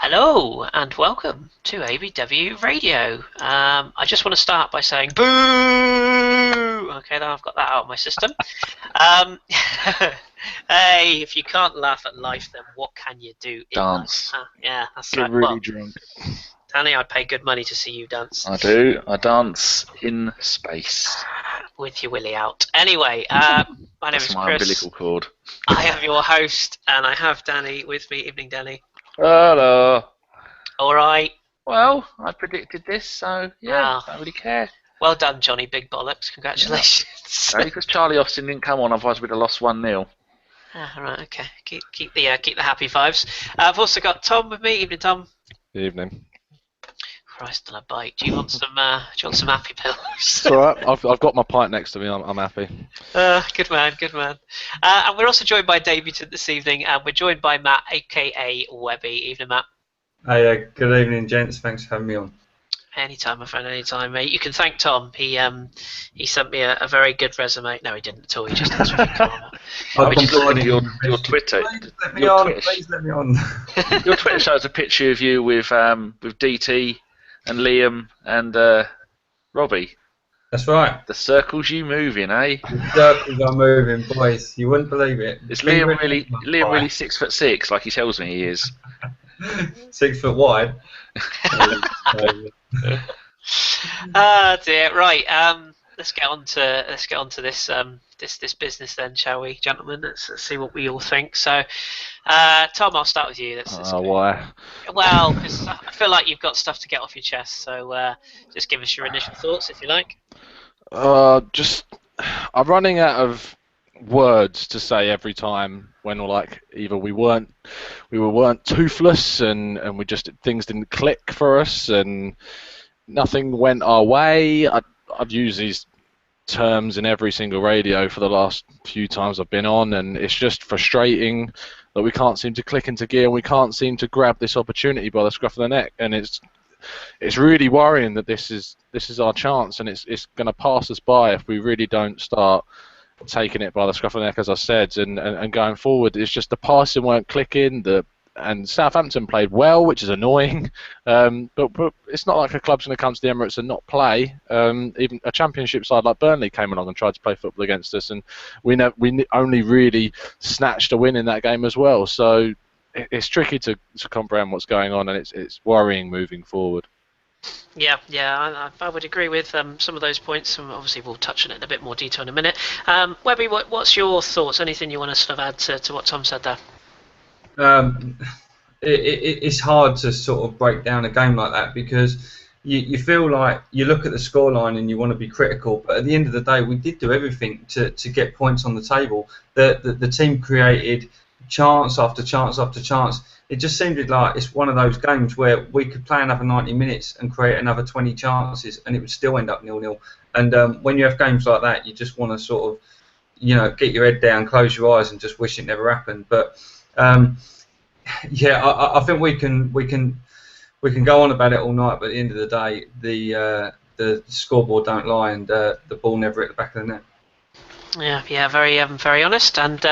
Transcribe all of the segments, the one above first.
Hello and welcome to ABW Radio. I just want to start by saying boo! Okay, now I've got that out of my system. Hey, if you can't laugh at life, then what can you do in Dance. life? Huh? Yeah, that's Get right. really drunk. Danny, I'd pay good money to see you dance. I do. I dance in space. With your willy out. Anyway, my name That's is my Chris. umbilical cord. I am your host, and I have Danny with me. Evening, Danny. Hello. All right. Well, I predicted this, so yeah, Oh. don't really care. Well done, Johnny Big Bollocks. Congratulations. Only because Charlie Austin didn't come on, otherwise we'd have lost 1-0. All right, okay. Keep the happy vibes. I've also got Tom with me. Evening, Tom. Evening. Christ on a bike. Do you want some happy pills? It's all right. I've got my pint next to me. I'm happy. Good man. And we're also joined by debutant this evening, and we're joined by Matt, aka Webby. Evening, Matt. Hey, good evening, gents. Thanks for having me on. Anytime, my friend. Anytime, mate. You can thank Tom. He sent me a very good resume. No, he didn't at all. He just asked me to come on. I just looked at your Twitter. Please let me on. Your Twitter shows a picture of you with DT and Liam and Robbie. That's right. The circles you move in, eh? The circles are moving, boys. You wouldn't believe it. Is Liam really 6'6", like he tells me he is? 6 foot wide. Ah, dear. Right. Let's get on to this this business then, shall we, gentlemen? Let's see what we all think. So, Tom, I'll start with you. Why? Well, because I feel like you've got stuff to get off your chest. So, just give us your initial thoughts, if you like. I'm running out of words to say every time when we're like either we weren't toothless and we just things didn't click for us and nothing went our way. I've used these terms in every single radio for the last few times I've been on, and it's just frustrating that we can't seem to click into gear and we can't seem to grab this opportunity by the scruff of the neck, and it's really worrying that this is our chance, and it's going to pass us by if we really don't start taking it by the scruff of the neck, as I said, and going forward. It's just the passing weren't clicking, and Southampton played well, which is annoying, but it's not like a club's going to come to the Emirates and not play. Even a championship side like Burnley came along and tried to play football against us, and we only really snatched a win in that game as well. So it's tricky to comprehend what's going on, and it's worrying moving forward. Yeah, I would agree with some of those points. Obviously, we'll touch on it in a bit more detail in a minute. Webby, what's your thoughts? Anything you want to sort of add to what Tom said there? It's hard to sort of break down a game like that because you feel like you look at the scoreline and you want to be critical, but at the end of the day, we did do everything to get points on the table. The team created chance after chance after chance. It just seemed like it's one of those games where we could play another 90 minutes and create another 20 chances and it would still end up 0-0. And when you have games like that, you just want to sort of, get your head down, close your eyes and just wish it never happened. But yeah, I think we can go on about it all night, but at the end of the day, the scoreboard don't lie, and the ball never hit the back of the net. Yeah, very honest and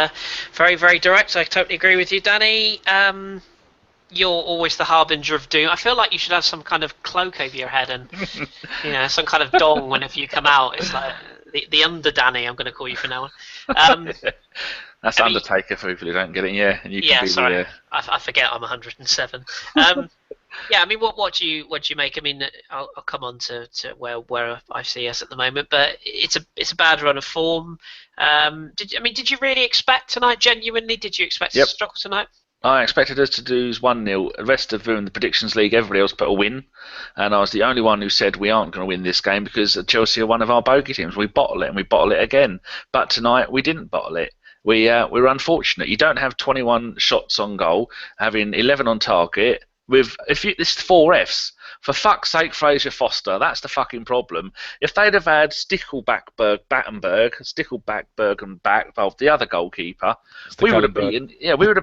very, very direct. I totally agree with you, Danny. You're always the harbinger of doom. I feel like you should have some kind of cloak over your head and some kind of dong whenever you come out. It's like the under Danny. I'm going to call you from now on. That's Undertaker for people who don't get it, yeah. And you can be sorry, I forget I'm 107. Yeah, I mean, what do you make? I mean, I'll come on to where I see us at the moment, but it's a bad run of form. Did you really expect tonight? Genuinely, did you expect to struggle tonight? I expected us to lose 1-0. The rest of them in the predictions league, everybody else put a win, and I was the only one who said we aren't going to win this game because Chelsea are one of our bogey teams. We bottle it and we bottle it again. But tonight we didn't bottle it. We were unfortunate. You don't have 21 shots on goal, having 11 on target. This is 4 Fs. For fuck's sake, Fraser Foster, that's the fucking problem. If they'd have had Stickleback, well, the other goalkeeper, we would have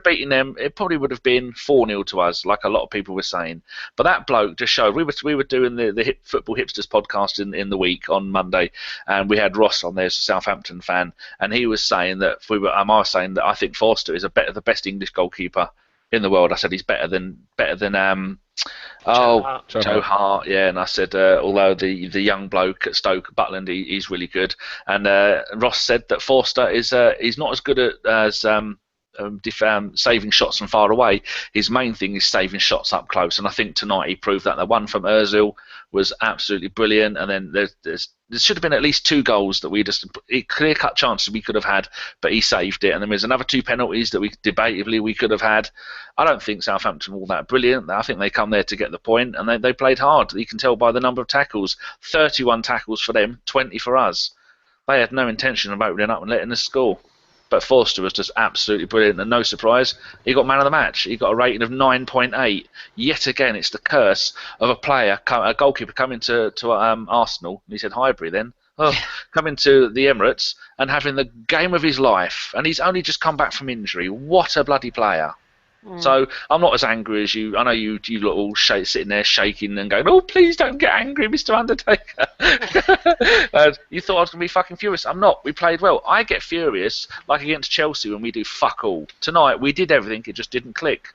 beaten them. It probably would have been 4-0 to us, like a lot of people were saying. But that bloke just showed. We were doing the Football Hipsters podcast in the week on Monday, and we had Ross on there as a Southampton fan, and he was saying that I was saying that I think Foster is the best English goalkeeper in the world. I said he's better than Joe Hart. Joe Hart, yeah. And I said although the young bloke at Stoke, Butland, he's really good. And Ross said that Forster is he's not as good as saving shots from far away. His main thing is saving shots up close, and I think tonight he proved that. The one from Ozil was absolutely brilliant, and then there should have been at least 2 goals that we just clear-cut chances we could have had, but he saved it. And then there's another 2 penalties that we debatably we could have had. I don't think Southampton were all that brilliant. I think they come there to get the point, and they played hard. You can tell by the number of tackles. 31 tackles for them, 20 for us. They had no intention of opening up and letting us score. But Forster was just absolutely brilliant, and no surprise, he got man of the match. He got a rating of 9.8. Yet again, it's the curse of a goalkeeper coming to Arsenal. And he said Highbury then. Coming to the Emirates and having the game of his life, and he's only just come back from injury. What a bloody player! So I'm not as angry as you. I know you look all sitting there shaking and going, "Oh, please don't get angry, Mr. Undertaker." You thought I was going to be fucking furious. I'm not. We played well. I get furious like against Chelsea when we do fuck all. Tonight we did everything. It just didn't click.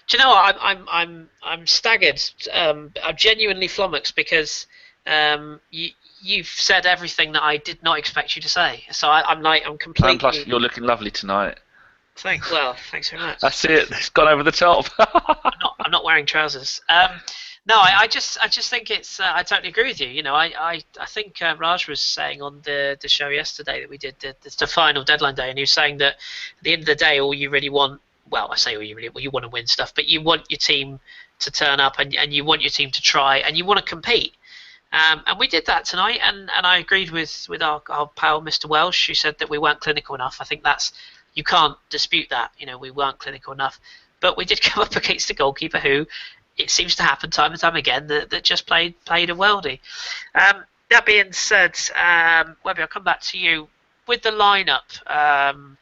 Do you know what? I'm staggered. I'm genuinely flummoxed because you've said everything that I did not expect you to say. So I'm completely. And plus, you're looking lovely tonight. Thanks very much. That's it. It's gone over the top. I'm not wearing trousers. No, I just think it's. I totally agree with you. You know, I think Raj was saying on the show yesterday that we did the final deadline day, and he was saying that at the end of the day, all you really want. Well, I say all you really you want to win stuff, but you want your team to turn up, and you want your team to try, and you want to compete. And we did that tonight, and I agreed with our pal Mr. Welsh, who said that we weren't clinical enough. I think that's. You can't dispute that. You know, we weren't clinical enough, but we did come up against a goalkeeper who, it seems to happen time and time again, that just played a worldie. That being said, Webby, I'll come back to you with the lineup.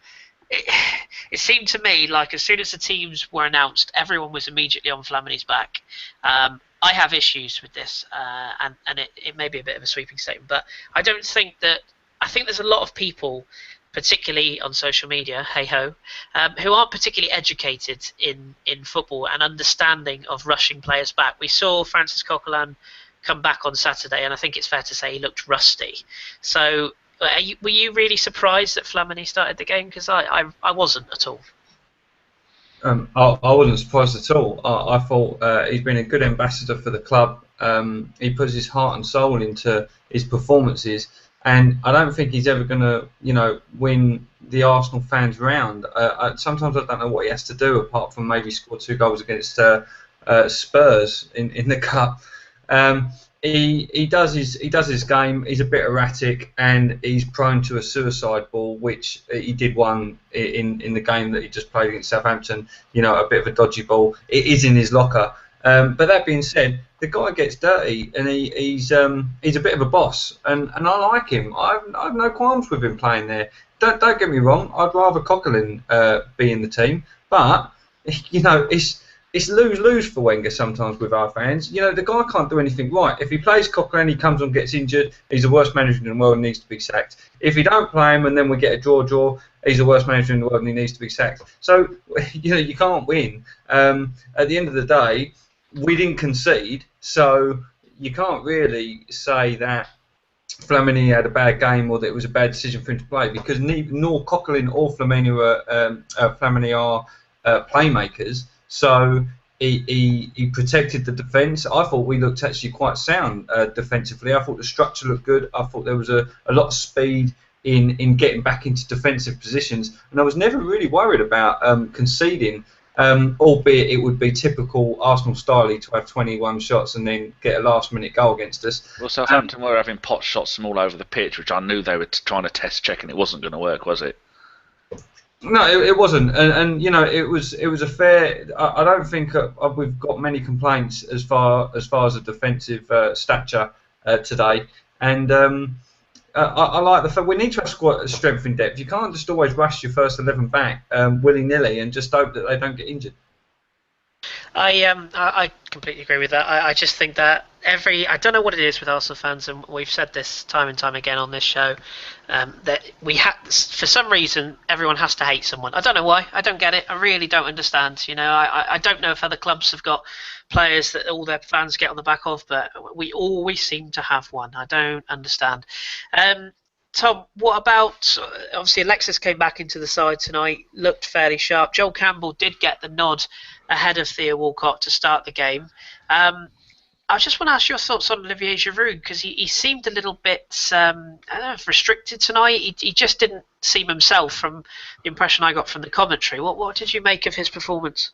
It seemed to me like as soon as the teams were announced, everyone was immediately on Flamini's back. I have issues with this, and it may be a bit of a sweeping statement, but I don't think that. I think there's a lot of people, particularly on social media, hey-ho, who aren't particularly educated in football and understanding of rushing players back. We saw Francis Coquelin come back on Saturday, and I think it's fair to say he looked rusty. So were you really surprised that Flamini started the game? Because I wasn't at all. I wasn't surprised at all. I thought he's been a good ambassador for the club. He puts his heart and soul into his performances. And I don't think he's ever going to, win the Arsenal fans round. Sometimes I don't know what he has to do apart from maybe score 2 goals against Spurs in the cup. He does his game. He's a bit erratic and he's prone to a suicide ball, which he did one in the game that he just played against Southampton. A bit of a dodgy ball. It is in his locker. But that being said, the guy gets dirty, and he's a bit of a boss, and I like him. I have no qualms with him playing there. Don't get me wrong. I'd rather Coquelin be in the team, but it's lose for Wenger sometimes with our fans. The guy can't do anything right. If he plays Coquelin, he comes on, gets injured. He's the worst manager in the world and needs to be sacked. If he don't play him and then we get a draw, he's the worst manager in the world and he needs to be sacked. So you can't win. At the end of the day, we didn't concede, so you can't really say that Flamini had a bad game or that it was a bad decision for him to play, because nor Coquelin or Flamini are playmakers. So he protected the defence. I thought we looked actually quite sound defensively. I thought the structure looked good. I thought there was a lot of speed in getting back into defensive positions, and I was never really worried about conceding. Albeit it would be typical Arsenal style to have 21 shots and then get a last-minute goal against us. Well, Southampton were having pot shots from all over the pitch, which I knew they were trying to test check, and it wasn't going to work, was it? No, it wasn't, and it was a fair. I don't think we've got many complaints as far as the defensive stature today, and. I like the fact we need to have squad strength in depth. You can't just always rush your first 11 back willy-nilly and just hope that they don't get injured. I completely agree with that. I just think that I don't know what it is with Arsenal fans, and we've said this time and time again on this show, that for some reason everyone has to hate someone. I don't know why. I don't get it. I really don't understand. I don't know if other clubs have got players that all their fans get on the back of, but we always seem to have one. I don't understand. Tom, what about, obviously Alexis came back into the side tonight, looked fairly sharp. Joel Campbell did get the nod ahead of Theo Walcott to start the game. I just want to ask your thoughts on Olivier Giroud, because he seemed a little bit I don't know, restricted tonight. He just didn't seem himself from the impression I got from the commentary. What did you make of his performance?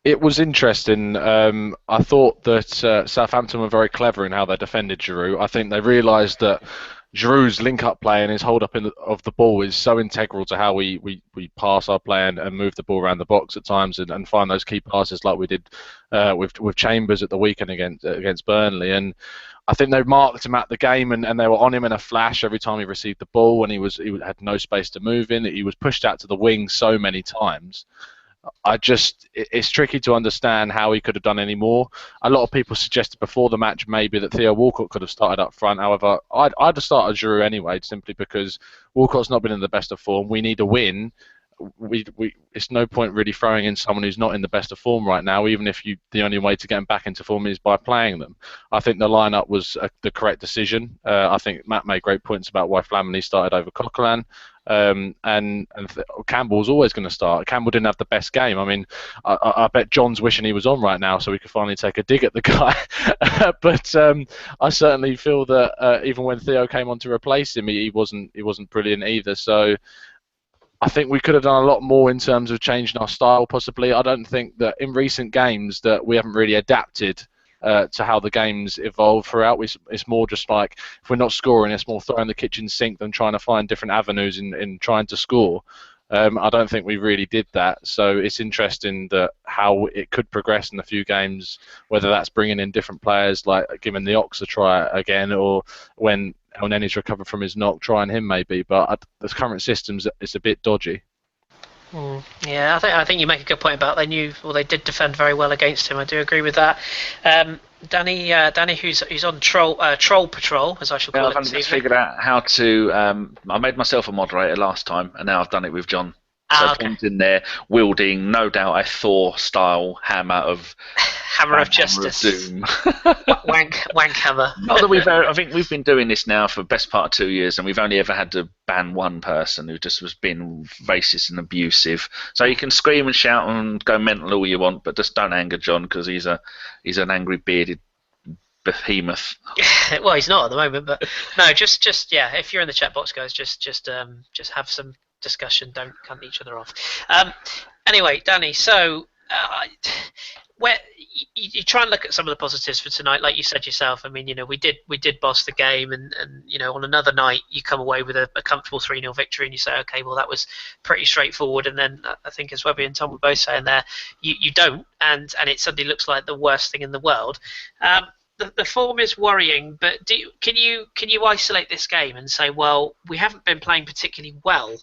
It was interesting. I thought that Southampton were very clever in how they defended Giroud. I think they realised that Giroud's link-up play and his hold-up of the ball is so integral to how we pass our play and move the ball around the box at times and find those key passes like we did with Chambers at the weekend against Burnley. And I think they marked him at the game and they were on him in a flash every time he received the ball, and he had no space to move in. He was pushed out to the wing so many times. It's tricky to understand how he could have done any more. A lot of people suggested before the match maybe that Theo Walcott could have started up front. However, I'd have started Giroud anyway, simply because Walcott's not been in the best of form. We need a win. It's no point really throwing in someone who's not in the best of form right now, even if the only way to get them back into form is by playing them. I think the lineup was the correct decision. I think Matt made great points about why Flamini started over Coquelin. And Campbell's always going to start. Campbell didn't have the best game. I mean, I bet John's wishing he was on right now so we could finally take a dig at the guy. But I certainly feel that even when Theo came on to replace him, he wasn't brilliant either. So I think we could have done a lot more in terms of changing our style, possibly. I don't think that in recent games that we haven't really adapted to how the games evolve throughout. It's more just like, if we're not scoring, it's more throwing the kitchen sink than trying to find different avenues in trying to score. I don't think we really did that. So it's interesting that how it could progress in a few games, whether that's bringing in different players, like giving the Ox a try again, or when El Nene's recovered from his knock, trying him maybe. But the current system's it's a bit dodgy. Yeah, I think you make a good point about they did defend very well against him. I do agree with that. Danny, who's on troll patrol, as I shall call it. I've just figured out how to. I made myself a moderator last time, and now I've done it with John. So John's in there wielding, no doubt, a Thor-style hammer of justice, doom. wank hammer. Not that I think we've been doing this now for the best part of 2 years, and we've only ever had to ban one person who just was being racist and abusive. So you can scream and shout and go mental all you want, but just don't anger John, because he's an angry bearded behemoth. Well, he's not at the moment, but no, just yeah. If you're in the chat box, guys, just have some discussion. Don't cunt each other off. Anyway, Danny, so where you try and look at some of the positives for tonight, like you said yourself. I mean, we did boss the game, and on another night you come away with a comfortable 3-0 victory, and you say, okay, well, that was pretty straightforward. And then I think, as Webby and Tom were both saying there, you don't, and it suddenly looks like the worst thing in the world. The form is worrying, but can you isolate this game and say, well, we haven't been playing particularly well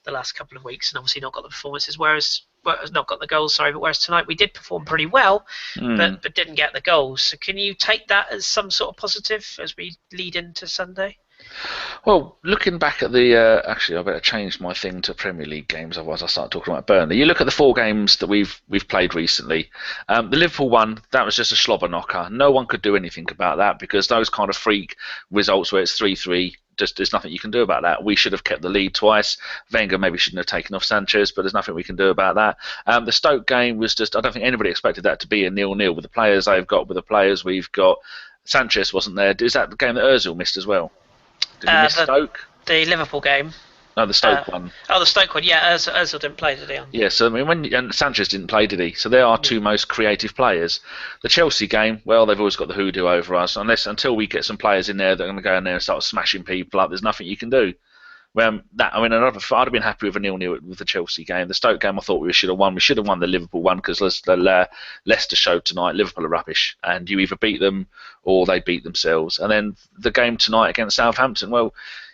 the last couple of weeks, and obviously not got the performances, not got the goals, sorry, but whereas tonight we did perform pretally well, but didn't get the goals. So can you take that as some sort of positive as we lead into Sunday? Well, looking back at the actually, I better change my thing to Premier League games, otherwise I start talking about Burnley. You look at the 4 games that we've played recently. The Liverpool one, that was just a slobber knocker. No one could do anything about that, because those kind of freak results where it's 3-3. Just there's nothing you can do about that. We should have kept the lead twice. Wenger maybe shouldn't have taken off Sanchez, but there's nothing we can do about that. The Stoke game was just, I don't think anybody expected that to be a 0-0 with the players they've got, with the players we've got. Sanchez wasn't there. Is that the game that Ozil missed as well? Did he miss Stoke? The Liverpool game. No, the Stoke one. Oh, the Stoke one, yeah. Ozil didn't play, did he? Yeah, so I mean, and Sanchez didn't play, did he? So they are two most creative players. The Chelsea game, well, they've always got the hoodoo over us. Until we get some players in there that are going to go in there and start smashing people up, there's nothing you can do. I'd have been happy with a 0-0 with the Chelsea game. The Stoke game, I thought we should have won. We should have won the Liverpool one, because Leicester showed tonight Liverpool are rubbish, and you either beat them or they beat themselves. And then the game tonight against Southampton, well,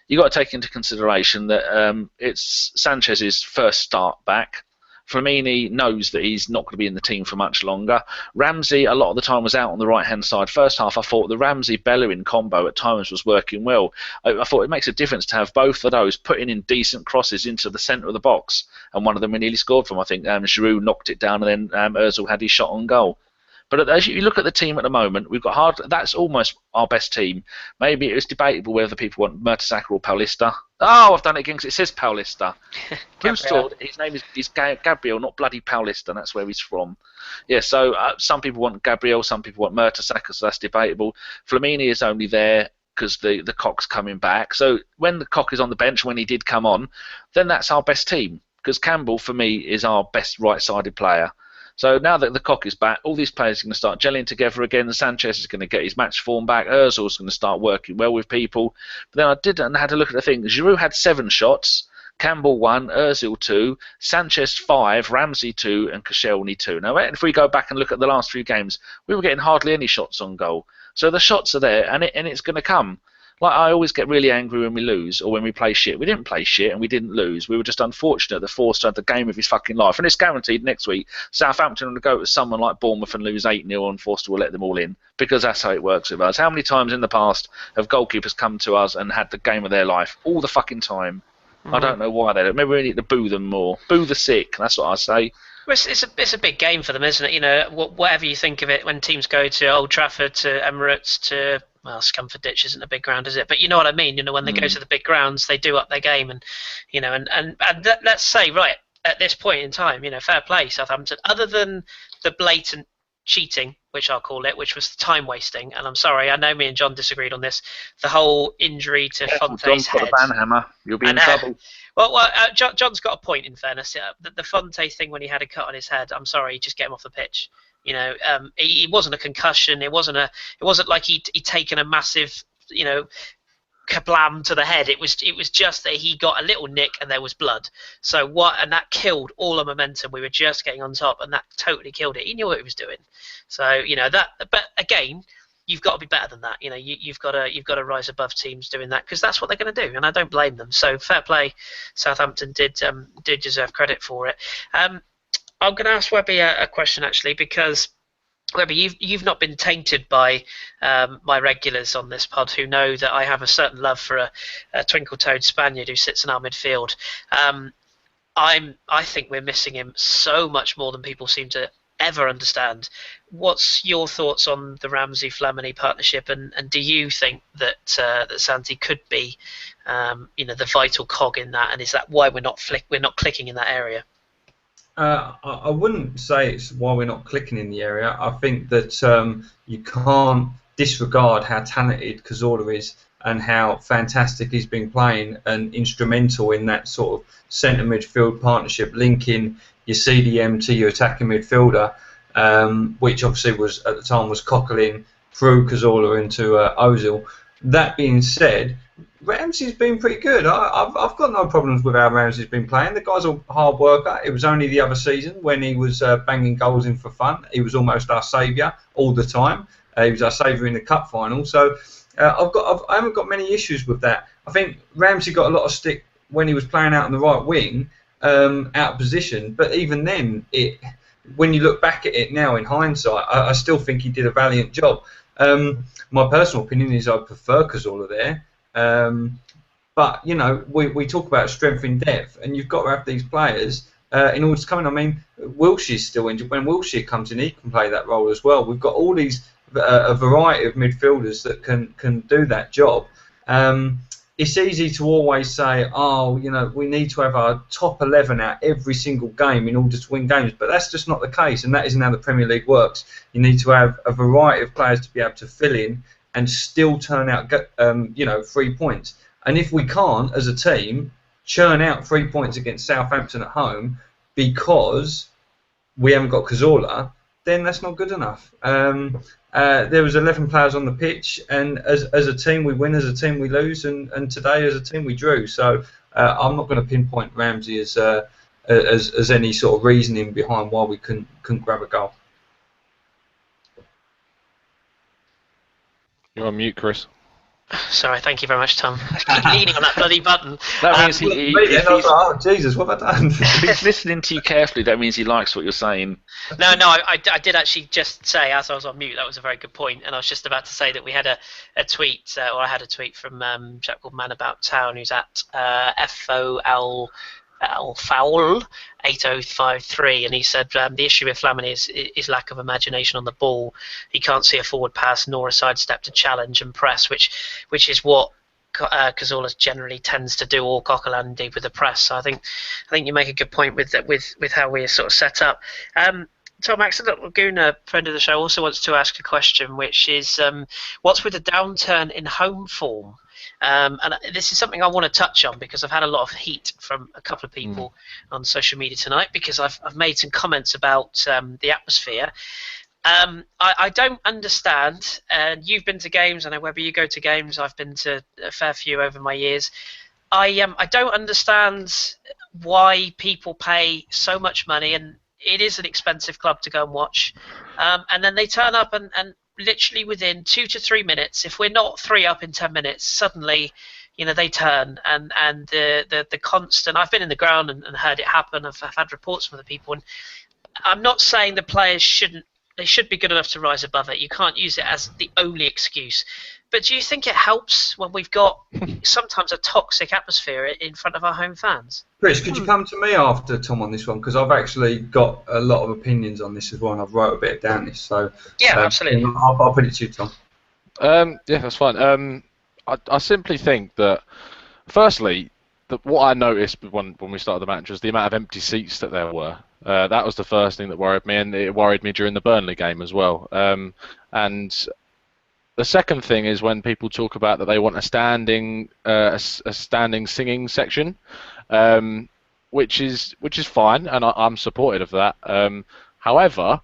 you got to take into consideration that it's Sanchez's first start back. Flamini knows that he's not going to be in the team for much longer. Ramsey, a lot of the time, was out on the right-hand side. First half, I thought the Ramsey-Bellerin combo at times was working well. I thought it makes a difference to have both of those putting in decent crosses into the centre of the box, and one of them we nearly scored from. I think Giroud knocked it down, and then Ozil had his shot on goal. But as you look at the team at the moment, we've got that's almost our best team. Maybe it was debatable whether people want Mertesacker or Paulista. Oh, I've done it again because it says Paulista. Who's thought his name is Gabriel, not bloody Paulista, and that's where he's from. Yeah, so some people want Gabriel, some people want Mertesacker, so that's debatable. Flamini is only there because the cock's coming back. So when the cock is on the bench, when he did come on, then that's our best team. Because Campbell, for me, is our best right-sided player. So now that the cock is back, all these players are going to start gelling together again. Sanchez is going to get his match form back. Ozil is going to start working well with people. But then I had to look at the thing. Giroud had 7 shots, Campbell 1, Ozil 2, Sanchez 5, Ramsey 2, and Koscielny 2. Now, if we go back and look at the last few games, we were getting hardly any shots on goal. So the shots are there, and it's going to come. Like, I always get really angry when we lose or when we play shit. We didn't play shit and we didn't lose. We were just unfortunate that Forster had the game of his fucking life. And it's guaranteed next week Southampton will go to someone like Bournemouth and lose 8-0 and Forster will let them all in, because that's how it works with us. How many times in the past have goalkeepers come to us and had the game of their life? All the fucking time. I don't know why they don't. Maybe we need to boo them more. Boo the sick. That's what I say. Well, it's a big game for them, isn't it? You know, whatever you think of it, when teams go to Old Trafford, to Emirates, to Scunthorpe Ditch isn't a big ground, is it? But you know what I mean. You know, when they go to the big grounds, they do up their game, and you know, and let's say right at this point in time, you know, fair play Southampton. Other than the blatant cheating, which I'll call it, which was the time wasting, and I'm sorry, I know me and John disagreed on this. The whole injury to Fonte's head. John's got a banhammer. You'll be in trouble. Well, John's got a point. In fairness, the Fonte thing when he had a cut on his head. I'm sorry, just get him off the pitch. You know, it wasn't a concussion. It wasn't like he'd taken a massive, you know, kablam to the head. It was just that he got a little nick and there was blood. So and that killed all the momentum. We were just getting on top, and that totally killed it. He knew what he was doing. So you know that. But again, you've got to be better than that. You know, you've got to rise above teams doing that, because that's what they're going to do, and I don't blame them. So fair play, Southampton did deserve credit for it. I'm going to ask Webby a question actually, because Webby, you've not been tainted by my regulars on this pod, who know that I have a certain love for a twinkle-toed Spaniard who sits in our midfield. I think we're missing him so much more than people seem to ever understand. What's your thoughts on the Ramsey-Flamini partnership, and do you think that that Santi could be, you know, the vital cog in that, and is that why we're not clicking in that area? I wouldn't say it's why we're not clicking in the area. I think that you can't disregard how talented Cazorla is and how fantastic he's been playing, and instrumental in that sort of centre midfield partnership, linking your CDM to your attacking midfielder, which obviously was at the time was Coquelin through Cazorla into Ozil. That being said, Ramsey's been pretty good. I've got no problems with how Ramsey's been playing. The guy's a hard worker. It was only the other season when he was banging goals in for fun. He was almost our saviour all the time. He was our saviour in the cup final. So I haven't got many issues with that. I think Ramsey got a lot of stick when he was playing out on the right wing, out of position. But even then, when you look back at it now in hindsight, I still think he did a valiant job. My personal opinion is I prefer Cazorla there. But, you know, we talk about strength in depth, and you've got to have these players in order to come in. I mean, Wilshire's still injured. When Wilshere comes in, he can play that role as well. We've got all these, a variety of midfielders that can do that job. It's easy to always say, oh, you know, we need to have our top 11 out every single game in order to win games, but that's just not the case, and that isn't how the Premier League works. You need to have a variety of players to be able to fill in and still turn out, you know, 3 points. And if we can't, as a team, churn out 3 points against Southampton at home because we haven't got Cazorla, then that's not good enough. There was 11 players on the pitch, and as a team we win, as a team we lose, and today as a team we drew. So I'm not going to pinpoint Ramsey as any sort of reasoning behind why we couldn't grab a goal. You're on mute, Chris. Sorry, thank you very much, Tom. I keep leaning on that bloody button. That means I was like, oh Jesus, what have I done? if he's listening to you carefully, that means he likes what you're saying. No, I did actually just say, as I was on mute, that was a very good point, and I was just about to say that we had a tweet, or I had a tweet from a chap called Man About Town, who's at FOL Foul 8053, and he said the issue with Flamini is lack of imagination on the ball. He can't see a forward pass nor a sidestep to challenge and press, which is what Cazorla generally tends to do, or Coquelin indeed with the press. So I think you make a good point with how we're sort of set up. Tom Accident Laguna, friend of the show, also wants to ask a question, which is what's with the downturn in home form? And this is something I want to touch on because I've had a lot of heat from a couple of people on social media tonight because I've made some comments about the atmosphere. I don't understand, and you've been to games, I know Webber, you go to games, I've been to a fair few over my years. I don't understand why people pay so much money, and it is an expensive club to go and watch, and then they turn up and literally within 2 to 3 minutes, if we're not 3 up in 10 minutes, suddenly, they turn and the constant. I've been in the ground and heard it happen. I've had reports from the people, and I'm not saying the players shouldn't. They should be good enough to rise above it. You can't use it as the only excuse. But do you think it helps when we've got sometimes a toxic atmosphere in front of our home fans? Chris, could you come to me after Tom on this one? Because I've actually got a lot of opinions on this as well, and I've wrote a bit down this. So yeah, absolutely. I'll put it to you, Tom. Yeah, that's fine. I simply think that, firstly, what I noticed when we started the match was the amount of empty seats that there were. That was the first thing that worried me, and it worried me during the Burnley game as well. And the second thing is when people talk about that they want a standing singing section, which is fine, and I'm supportive of that. However,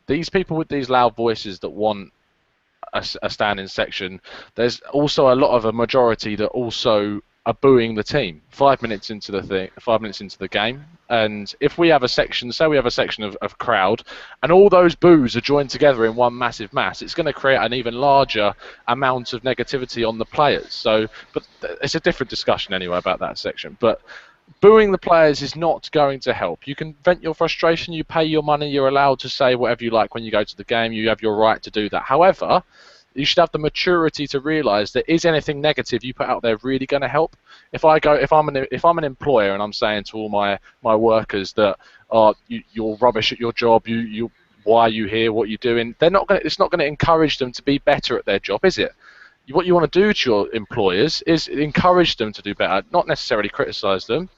these people with these loud voices that want a standing section, there's also a majority that also are booing the team 5 minutes into the game. And if we have a section, say we have a section of crowd, and all those boos are joined together in one massive mass, it's going to create an even larger amount of negativity on the players. So, but it's a different discussion anyway about that section. But booing the players is not going to help. You can vent your frustration, you pay your money, you're allowed to say whatever you like when you go to the game, you have your right to do that. However, you should have the maturity to realise that is anything negative you put out there really going to help? If I'm an employer and I'm saying to all my workers that you're rubbish at your job, why are you here, what are you doing? It's not going to encourage them to be better at their job, is it? What you want to do to your employers is encourage them to do better, not necessarily criticise them,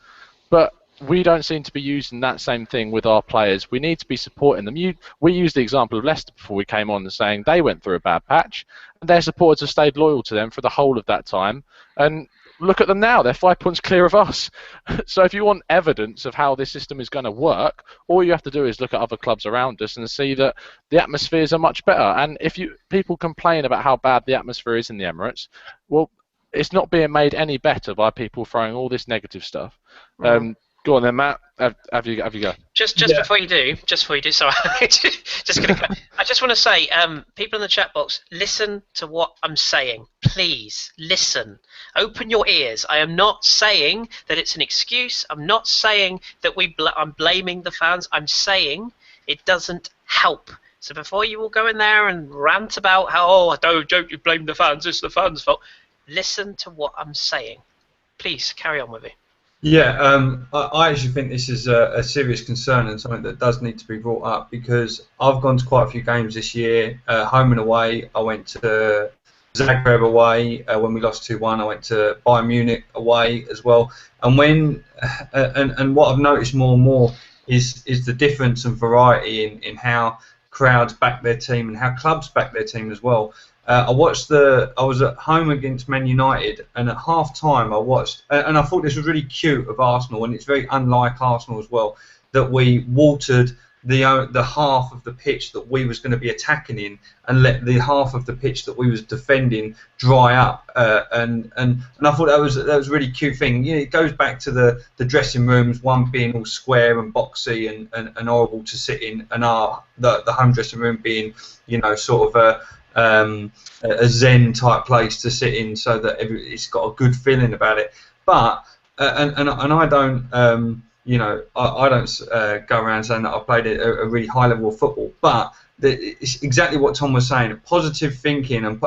but we don't seem to be using that same thing with our players. We need to be supporting them. We used the example of Leicester before we came on and saying they went through a bad patch, and their supporters have stayed loyal to them for the whole of that time. And look at them now. They're 5 points clear of us. So if you want evidence of how this system is going to work, all you have to do is look at other clubs around us and see that the atmospheres are much better. And if people complain about how bad the atmosphere is in the Emirates, well, it's not being made any better by people throwing all this negative stuff. Go on then, Matt. Have you go. Just before you do, sorry, just gonna go. I just want to say, people in the chat box, listen to what I'm saying. Please listen. Open your ears. I am not saying that it's an excuse. I'm not saying that I'm blaming the fans. I'm saying it doesn't help. So before you all go in there and rant about how don't you blame the fans? It's the fans' fault. Listen to what I'm saying. Please carry on with it. Yeah, I actually think this is a serious concern and something that does need to be brought up because I've gone to quite a few games this year, home and away. I went to Zagreb away when we lost 2-1. I went to Bayern Munich away as well. And and what I've noticed more and more is the difference and variety in how crowds back their team and how clubs back their team as well. I was at home against Man United, and at half time I watched, and I thought this was really cute of Arsenal, and it's very unlike Arsenal as well, that we watered the half of the pitch that we was going to be attacking in, and let the half of the pitch that we was defending dry up, and I thought that was a really cute thing. You know, it goes back to the dressing rooms, one being all square and boxy and horrible to sit in, and the home dressing room being, you know, sort of a zen type place to sit in, so that it's got a good feeling about it. But and I don't I don't go around saying that I played a really high level of football, but it's exactly what Tom was saying. Positive thinking and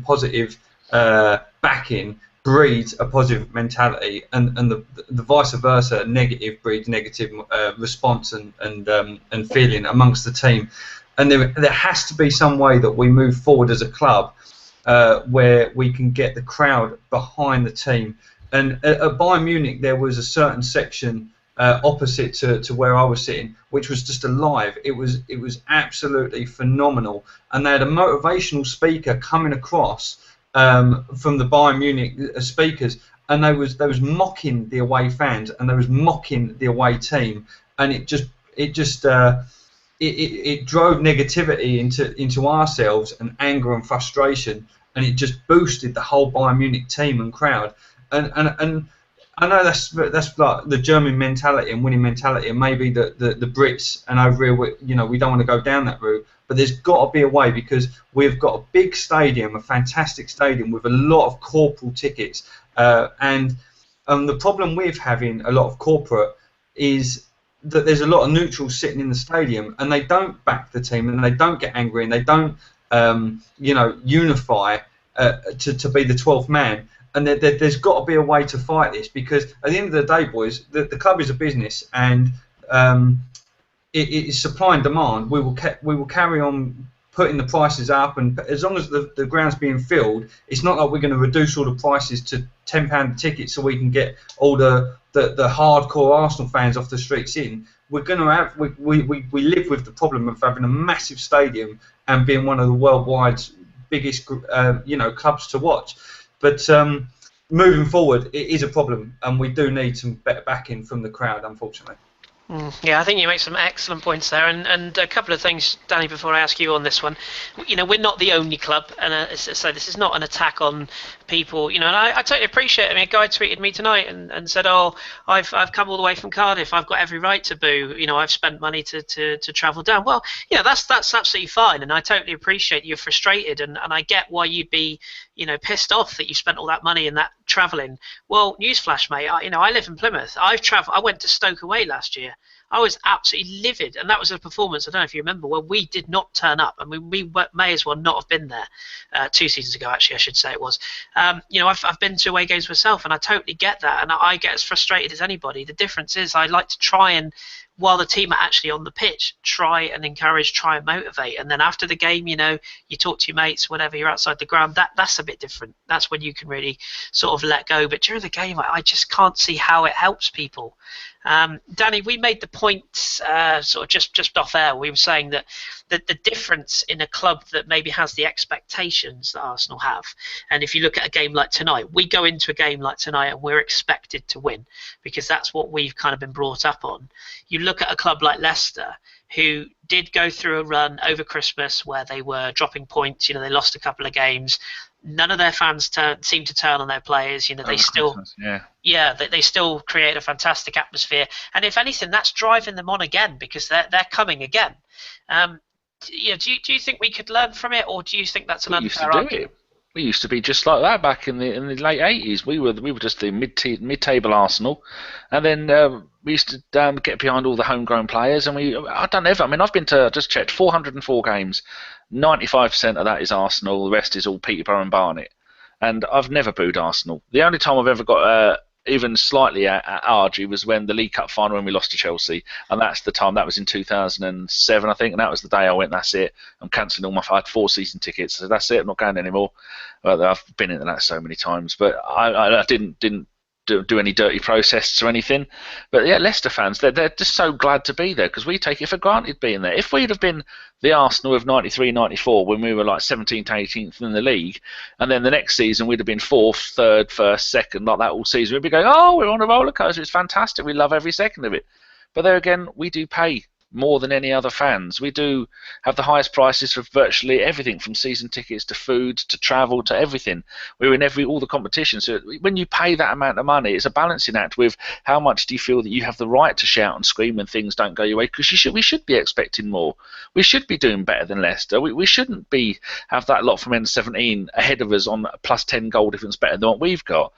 positive backing breeds a positive mentality, and the vice versa, negative breeds negative response and feeling amongst the team. And there has to be some way that we move forward as a club where we can get the crowd behind the team. And at Bayern Munich, there was a certain section opposite to where I was sitting, which was just alive. It was absolutely phenomenal. And they had a motivational speaker coming across from the Bayern Munich speakers, and they was mocking the away fans, and they was mocking the away team, and it drove negativity into ourselves, and anger and frustration, and it just boosted the whole Bayern Munich team and crowd. And I know that's like the German mentality and winning mentality, and maybe the Brits and over here, we don't want to go down that route. But there's got to be a way, because we've got a big stadium, a fantastic stadium with a lot of corporate tickets, and the problem with having a lot of corporate is that there's a lot of neutrals sitting in the stadium, and they don't back the team, and they don't get angry, and they don't unify to be the 12th man. And there's got to be a way to fight this, because at the end of the day, boys, the club is a business, and it is supply and demand. We will carry on putting the prices up, and as long as the ground's being filled, it's not like we're going to reduce all the prices to £10 a ticket so we can get all the hardcore Arsenal fans off the streets in. We're going to have we live with the problem of having a massive stadium and being one of the worldwide biggest clubs to watch. But moving forward, it is a problem, and we do need some better backing from the crowd, unfortunately. Yeah, I think you make some excellent points there, and a couple of things, Danny, before I ask you on this one. We're not the only club, and so this is not an attack on people. And I totally appreciate it. I mean, a guy tweeted me tonight and said, "Oh, I've come all the way from Cardiff. I've got every right to boo. I've spent money to travel down." Well, that's absolutely fine, and I totally appreciate you're frustrated, and I get why you'd be pissed off that you spent all that money and that travelling. Well, newsflash, mate. I live in Plymouth. I went to Stoke away last year. I was absolutely livid, and that was a performance, I don't know if you remember, where we did not turn up. I mean, we may as well not have been there 2 seasons ago, actually, I should say it was. I've been to away games myself, and I totally get that, and I get as frustrated as anybody. The difference is I like to try and, while the team are actually on the pitch, try and encourage, try and motivate. And then after the game, you talk to your mates, whenever you're outside the ground, that's a bit different. That's when you can really sort of let go. But during the game, I just can't see how it helps people. Danny, we made the point sort of just off air. We were saying that the difference in a club that maybe has the expectations that Arsenal have, and if you look at a game like tonight, we go into a game like tonight and we're expected to win because that's what we've kind of been brought up on. You look at a club like Leicester, who did go through a run over Christmas where they were dropping points. They lost a couple of games. None of their fans seem to turn on their players. They still, they still create a fantastic atmosphere. And if anything, that's driving them on again because they're coming again. Do you think we could learn from it, or do you think that's an unfair argument? We used to be just like that back in the late 80s. We were just the mid-table Arsenal, and then we used to get behind all the homegrown players. And I've been to, just checked, 404 games. 95% of that is Arsenal. The rest is all Peterborough and Barnet. And I've never booed Arsenal. The only time I've ever got even slightly argy was when the League Cup final when we lost to Chelsea, and that's the time. That was in 2007, I think, and that was the day I went. That's it. I'm cancelling all I had 4 season tickets, so that's it. I'm not going anymore. Well, I've been into that so many times, but I didn't do any dirty protests or anything. But yeah, Leicester fans, they're just so glad to be there because we take it for granted being there. If we'd have been the Arsenal of 93, 94 when we were like 17th, 18th in the league, and then the next season we'd have been 4th, 3rd, 1st, 2nd, like that all season, we'd be going, oh, we're on a roller coaster, it's fantastic, we love every second of it. But there again, we do pay more than any other fans. We do have the highest prices for virtually everything, from season tickets to food to travel to everything. We're in all the competitions. So when you pay that amount of money, it's a balancing act with how much do you feel that you have the right to shout and scream when things don't go your way, because we should be expecting more. We should be doing better than Leicester. We shouldn't have that lot from N17 ahead of us on a plus 10 goal difference better than what we've got.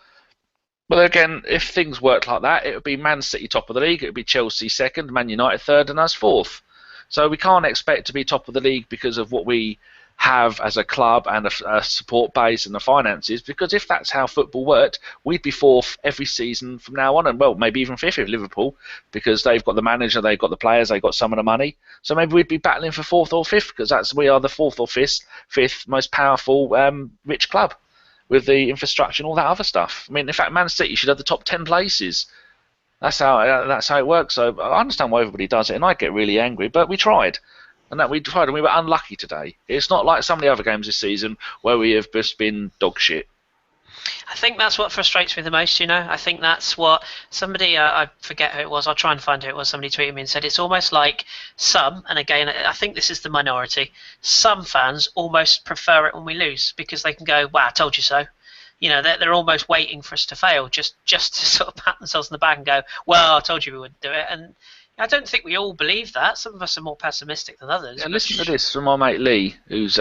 But again, if things worked like that, it would be Man City top of the league, it would be Chelsea second, Man United third, and us fourth. So we can't expect to be top of the league because of what we have as a club and a support base and the finances, because if that's how football worked, we'd be fourth every season from now on, and well, maybe even fifth if Liverpool, because they've got the manager, they've got the players, they've got some of the money. So maybe we'd be battling for fourth or fifth, because we are the fourth or fifth most powerful rich club, with the infrastructure and all that other stuff. I mean, in fact, Man City should have the top 10 places. That's how it works. So I understand why everybody does it, and I get really angry, but we tried. And we were unlucky today. It's not like some of the other games this season where we have just been dog shit. I think that's what frustrates me the most, I think that's what somebody, I forget who it was, I'll try and find who it was, somebody tweeted me and said it's almost like some, and again, I think this is the minority, some fans almost prefer it when we lose, because they can go, wow, I told you so. They're almost waiting for us to fail, just to sort of pat themselves on the back and go, well, I told you we wouldn't do it. And I don't think we all believe that. Some of us are more pessimistic than others. Yeah, listen to this from my mate Lee, who's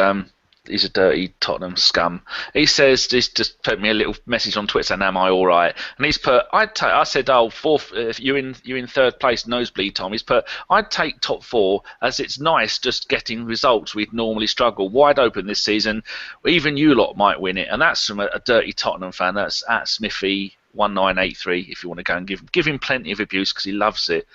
he's a dirty Tottenham scum. He says, just put me a little message on Twitter saying, am I all right? And he's put, I said, oh, fourth, if you're in third place, nosebleed, Tom. He's put, I'd take top four, as it's nice just getting results we'd normally struggle. Wide open this season. Even you lot might win it. And that's from a dirty Tottenham fan. That's at Smithy1983, if you want to go and give him plenty of abuse, because he loves it.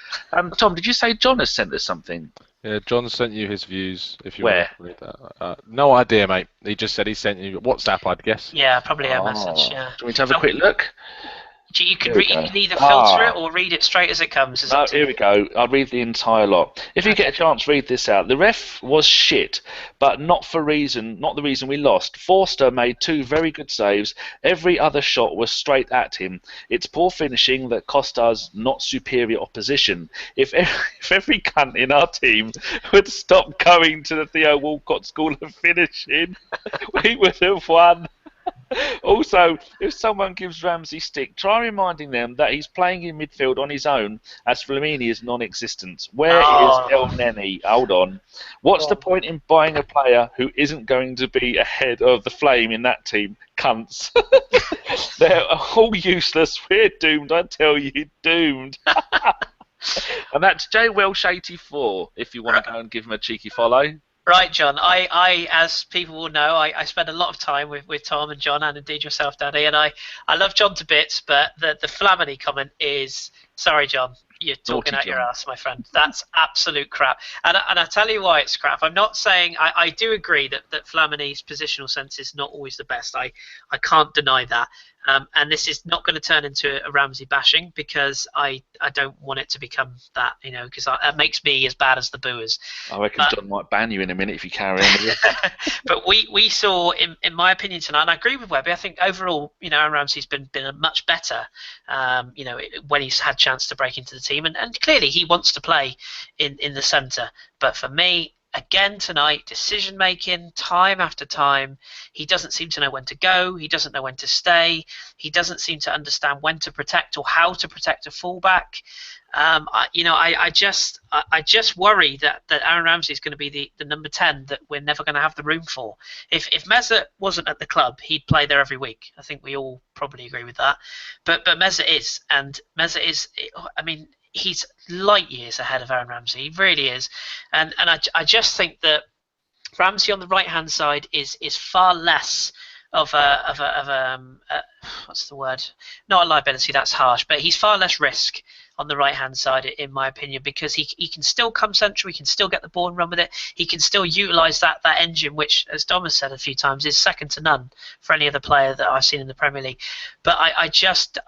Tom, did you say John has sent us something? Yeah, John sent you his views. If you Where? want to read that. No idea, mate. He just said he sent you WhatsApp, I'd guess. Yeah, probably a message. Yeah. Do you want me to have a quick look? You can either filter it or read it straight as it comes. Here we go. I'll read the entire lot. If you get a chance, read this out. The ref was shit, but not the reason we lost. Forster made 2 very good saves. Every other shot was straight at him. It's poor finishing that cost us not superior opposition. If every cunt in our team would stop going to the Theo Walcott School of Finishing, we would have won. Also, if someone gives Ramsey stick, try reminding them that he's playing in midfield on his own, as Flamini is non-existent. Where is El Neni? Hold on. What's the point in buying a player who isn't going to be ahead of the Flame in that team? Cunts. They're all useless. We're doomed, I tell you, doomed. And that's J Welsh84, if you want to go and give him a cheeky follow. Right, John. I, as people will know, I spend a lot of time with Tom and John, and indeed yourself, Daddy. And I love John to bits, but the Flamini comment is, sorry, John, you're talking out your ass, my friend. That's absolute crap. And I tell you why it's crap. I'm not saying, I do agree that Flamini's positional sense is not always the best. I can't deny that. And this is not going to turn into a Ramsey bashing, because I don't want it to become that, because that makes me as bad as the booers. I reckon John might ban you in a minute if you carry on with it. But we saw, in my opinion tonight, and I agree with Webby, I think overall, Aaron Ramsey's been much better, when he's had chance to break into the team, and clearly he wants to play in the centre. But for me, again tonight, decision making time after time, he doesn't seem to know when to go, he doesn't know when to stay, he doesn't seem to understand when to protect or how to protect a fullback. I just worry that Aaron Ramsey is going to be the number 10 that we're never going to have the room for. If Mesut wasn't at the club, he'd play there every week. I think we all probably agree with that. But Mesut is, and Mesut is, he's light years ahead of Aaron Ramsey. He really is. And I just think that Ramsey on the right hand side is far less of a what's the word? Not a liability, that's harsh, but he's far less risk on the right hand side, in my opinion, because he can still come central, he can still get the ball and run with it, he can still utilise that engine, which, as Dom has said a few times, is second to none for any other player that I've seen in the Premier League. But I just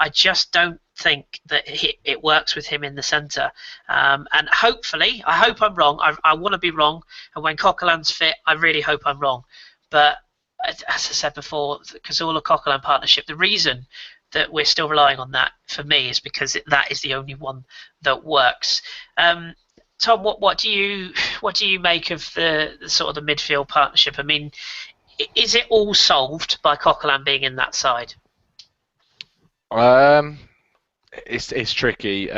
don't think that it works with him in the centre, and hopefully, I hope I'm wrong. I want to be wrong, and when Coquelin's fit, I really hope I'm wrong. But as I said before, the Cazorla-Coquelin partnership, the reason that we're still relying on that, for me, is because that is the only one that works. Tom, what do you make of the sort of the midfield partnership? I mean, is it all solved by Coquelin being in that side? It's tricky.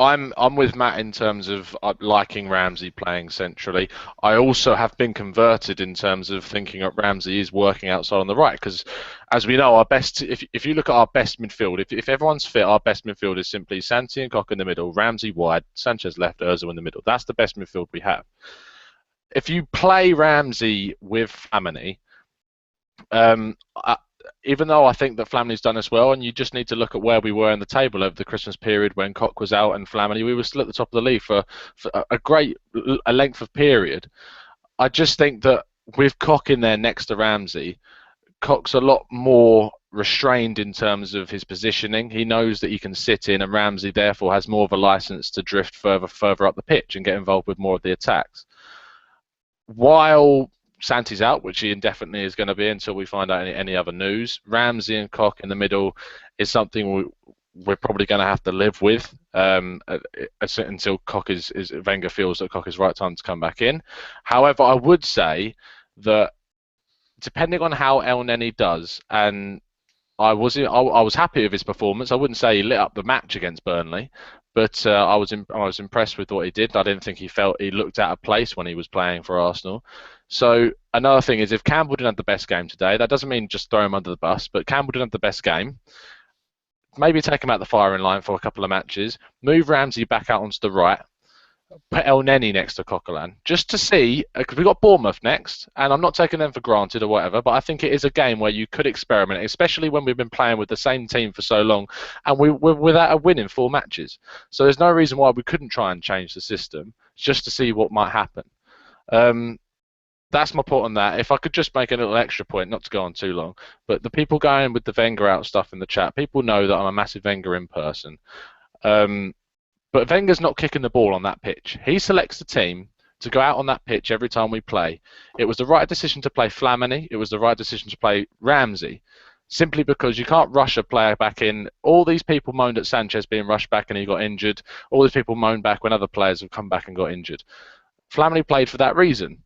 I'm with Matt in terms of liking Ramsey playing centrally. I also have been converted in terms of thinking that Ramsey is working outside on the right because, as we know, our best. If you look at our best midfield, if everyone's fit, our best midfield is simply Santi and Cock in the middle, Ramsey wide, Sanchez left, Ozil in the middle. That's the best midfield we have. If you play Ramsey with Flamini, even though I think that Flamini's done us well, and you just need to look at where we were in the table over the Christmas period when Koch was out and Flamini, we were still at the top of the league for a length of period. I just think that with Koch in there next to Ramsey, Koch's a lot more restrained in terms of his positioning. He knows that he can sit in, and Ramsey therefore has more of a license to drift further up the pitch and get involved with more of the attacks. While Santi's out, which he indefinitely is going to be until we find out any other news, Ramsey and Koch in the middle is something we're probably going to have to live with until Koch Wenger feels that Koch is right time to come back in. However, I would say that depending on how El Neni does, and I was happy with his performance. I wouldn't say he lit up the match against Burnley, but I was impressed with what he did. I didn't think he looked out of place when he was playing for Arsenal. So another thing is, if Campbell didn't have the best game today, that doesn't mean just throw him under the bus, but Campbell didn't have the best game. Maybe take him out the firing line for a couple of matches, move Ramsey back out onto the right, put El Neni next to Coquelin, just to see, because we've got Bournemouth next, and I'm not taking them for granted or whatever, but I think it is a game where you could experiment, especially when we've been playing with the same team for so long, and we're without a win in 4 matches. So there's no reason why we couldn't try and change the system, just to see what might happen. That's my point on that. If I could just make a little extra point, not to go on too long, but the people going with the Wenger out stuff in the chat, people know that I'm a massive Wenger in person. But Wenger's not kicking the ball on that pitch. He selects the team to go out on that pitch every time we play. It was the right decision to play Flamini. It was the right decision to play Ramsey, simply because you can't rush a player back in. All these people moaned at Sanchez being rushed back and he got injured. All these people moaned back when other players have come back and got injured. Flamini played for that reason.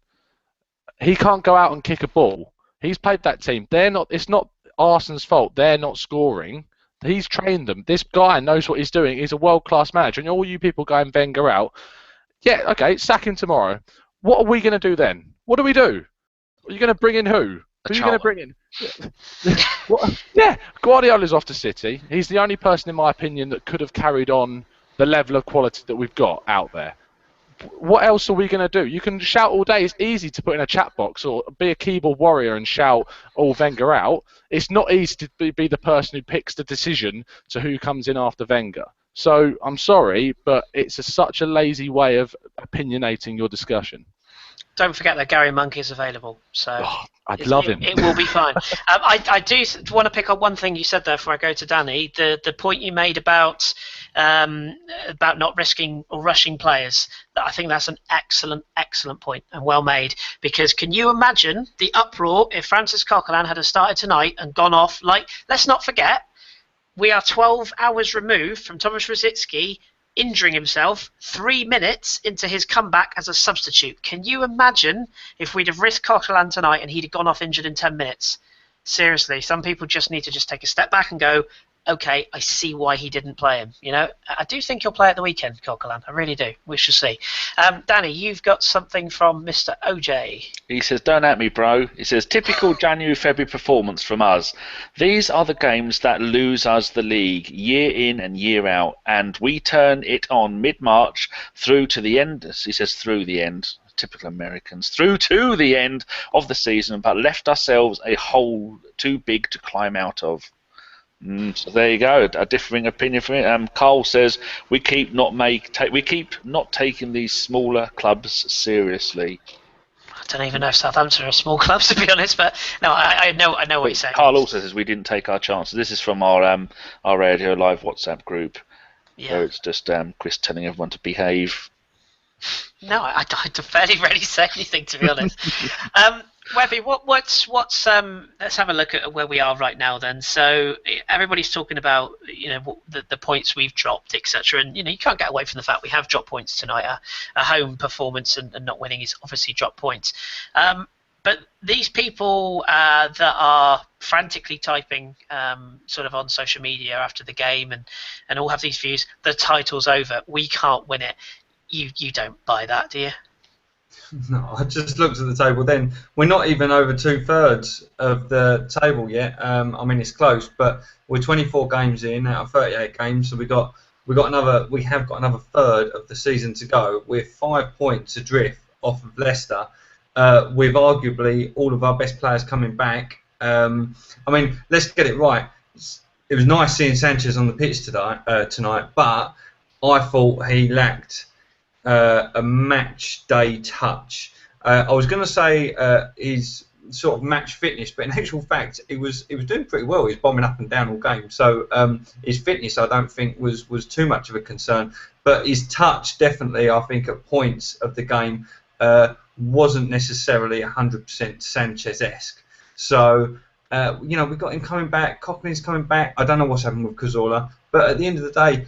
He can't go out and kick a ball. He's played that team. It's not Arsenal's fault. They're not scoring. He's trained them. This guy knows what he's doing. He's a world-class manager. And all you people going Wenger out, yeah, okay, sack him tomorrow. What are we going to do then? What do we do? Are you going to bring in who? Who are you going to bring in? Yeah, Guardiola's off to City. He's the only person, in my opinion, that could have carried on the level of quality that we've got out there. What else are we going to do? You can shout all day. It's easy to put in a chat box or be a keyboard warrior and shout all Wenger out. It's not easy to be the person who picks the decision to who comes in after Wenger. So I'm sorry, but it's such a lazy way of opinionating your discussion. Don't forget that Gary Monk is available. So I'd love him. It will be fine. I do want to pick up one thing you said there before I go to Danny. The point you made about not risking or rushing players. I think that's an excellent point and well made. Because can you imagine the uproar if Francis Coquelin had started tonight and gone off? Like, let's not forget, we are 12 hours removed from Thomas Rosicky injuring himself 3 minutes into his comeback as a substitute. Can you imagine if we'd have risked Coquelin tonight and he'd have gone off injured in 10 minutes? Seriously, some people just need to just take a step back and go, okay, I see why he didn't play him. You know, I do think he'll play at the weekend, Coquelin. I really do. We shall see. Danny, you've got something from Mr. OJ. He says, don't at me, bro. He says, typical January-February performance from us. These are the games that lose us the league year in and year out, and we turn it on mid-March through to the end. He says, through the end. Typical Americans. Through to the end of the season, but left ourselves a hole too big to climb out of. So there you go, a differing opinion from it. Carl says we keep not taking these smaller clubs seriously. I don't even know if Southampton are a small club, to be honest, but no, I know what you're saying. Carl also says we didn't take our chances. This is from our Radio Live WhatsApp group. Yeah. Where it's just Chris telling everyone to behave. No, I fairly rarely say anything, to be honest. Webby, what's let's have a look at where we are right now then. So everybody's talking about the points we've dropped, etc. And you can't get away from the fact we have dropped points tonight. A home performance and not winning is obviously dropped points. But these people that are frantically typing sort of on social media after the game and all have these views, the title's over, we can't win it. You don't buy that, do you? No, I just looked at the table then. We're not even over 2/3 of the table yet. I mean, it's close, but we're 24 games in out of 38 games, so we have got another third of the season to go. We're 5 points adrift off of Leicester, with arguably all of our best players coming back. I mean, let's get it right. It was nice seeing Sanchez on the pitch tonight, but I thought he lacked a match day touch. I was going to say his sort of match fitness, but in actual fact, he was doing pretty well. He was bombing up and down all game, so his fitness I don't think was too much of a concern. But his touch definitely, I think, at points of the game wasn't necessarily 100% Sanchez-esque. So we've got him coming back. Cochrane's coming back. I don't know what's happened with Cazorla, but at the end of the day,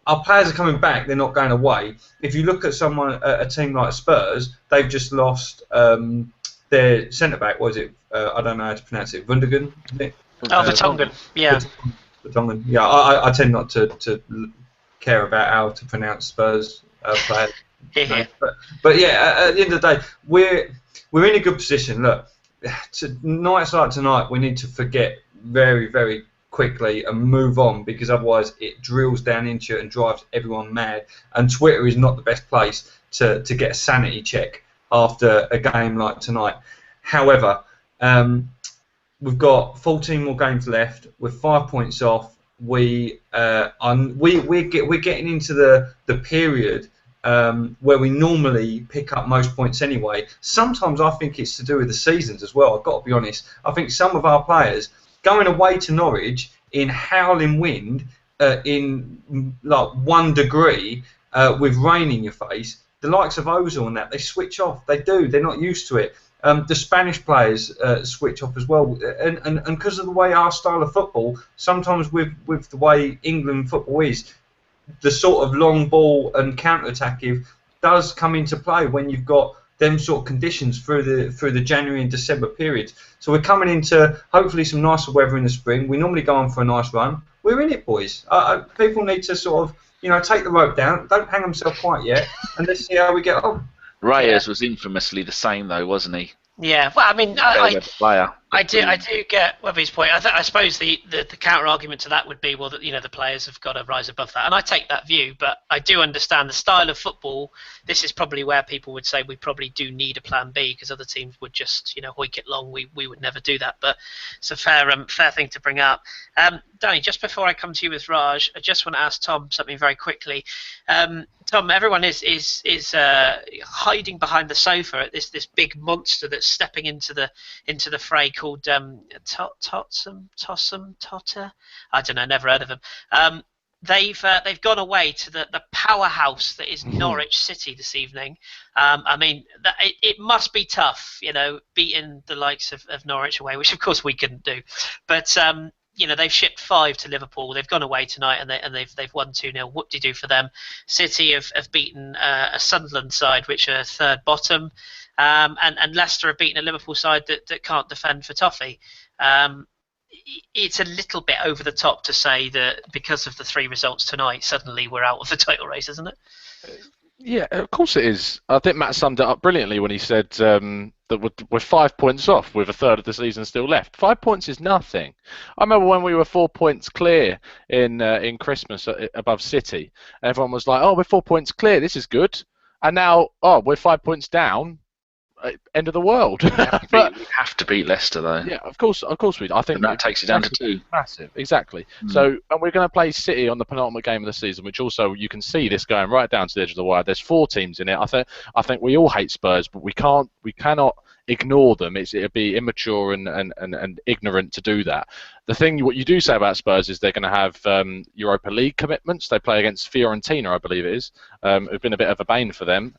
our players are coming back. They're not going away. If you look at a team like Spurs, they've just lost their centre back. What is it? I don't know how to pronounce it. Gundogan. Vertonghen. Yeah. Vertonghen. Yeah. I tend not to care about how to pronounce Spurs players. But yeah, at the end of the day, we're in a good position. Look, nights like tonight, we need to forget very, very quickly and move on, because otherwise it drills down into you and drives everyone mad. And Twitter is not the best place to get a sanity check after a game like tonight. However, we've got 14 more games left. We're 5 points off. We're getting into the period where we normally pick up most points anyway. Sometimes I think it's to do with the seasons as well. I've got to be honest. I think some of our players going away to Norwich in howling wind, in like 1 degree, with rain in your face, the likes of Ozil and that, they switch off. They do. They're not used to it. The Spanish players switch off as well, and because of the way our style of football, sometimes with the way England football is, the sort of long ball and counter-attacking does come into play when you've got them sort of conditions through the January and December periods. So we're coming into hopefully some nicer weather in the spring. We normally go on for a nice run. We're in it, boys. People need to sort of take the rope down. Don't hang themselves quite yet, and let's see how we get on. Reyes was infamously the same though, wasn't he? Yeah, well, I mean, I do get Webby's point. I suppose the counter argument to that would be, well, that the players have got to rise above that, and I take that view. But I do understand the style of football. This is probably where people would say we probably do need a plan B, because other teams would just hoik it long. We would never do that. But it's a fair thing to bring up. Danny, just before I come to you with Raj, I just want to ask Tom something very quickly. Tom, everyone is hiding behind the sofa at this big monster that's stepping into the fray called Totter. I don't know, never heard of him. They've gone away to the powerhouse that is Norwich City this evening. I mean, it must be tough, beating the likes of Norwich away, which of course we couldn't do, but. They've shipped 5 to Liverpool. They've gone away tonight and they've won 2-0. Whoop-de-doo for them. City have beaten a Sunderland side, which are third bottom, and Leicester have beaten a Liverpool side that can't defend for toffee. It's a little bit over the top to say that because of the 3 results tonight, suddenly we're out of the title race, isn't it? Yeah, of course it is. I think Matt summed it up brilliantly when he said that we're 5 points off with a third of the season still left. 5 points is nothing. I remember when we were 4 points clear in Christmas above City, and everyone was like, "Oh, we're 4 points clear. This is good." And now, we're 5 points down. End of the world. We have to beat Leicester though. Yeah, of course we do. I think and that takes it down to 2. Massive, exactly. So, and we're going to play City on the penultimate game of the season, which also you can see this going right down to the edge of the wire. There's 4 teams in it. I think we all hate Spurs, but we cannot ignore them. It'd be immature and ignorant to do that. What you do say about Spurs is they're going to have Europa League commitments. They play against Fiorentina, I believe it is. It's been a bit of a bane for them.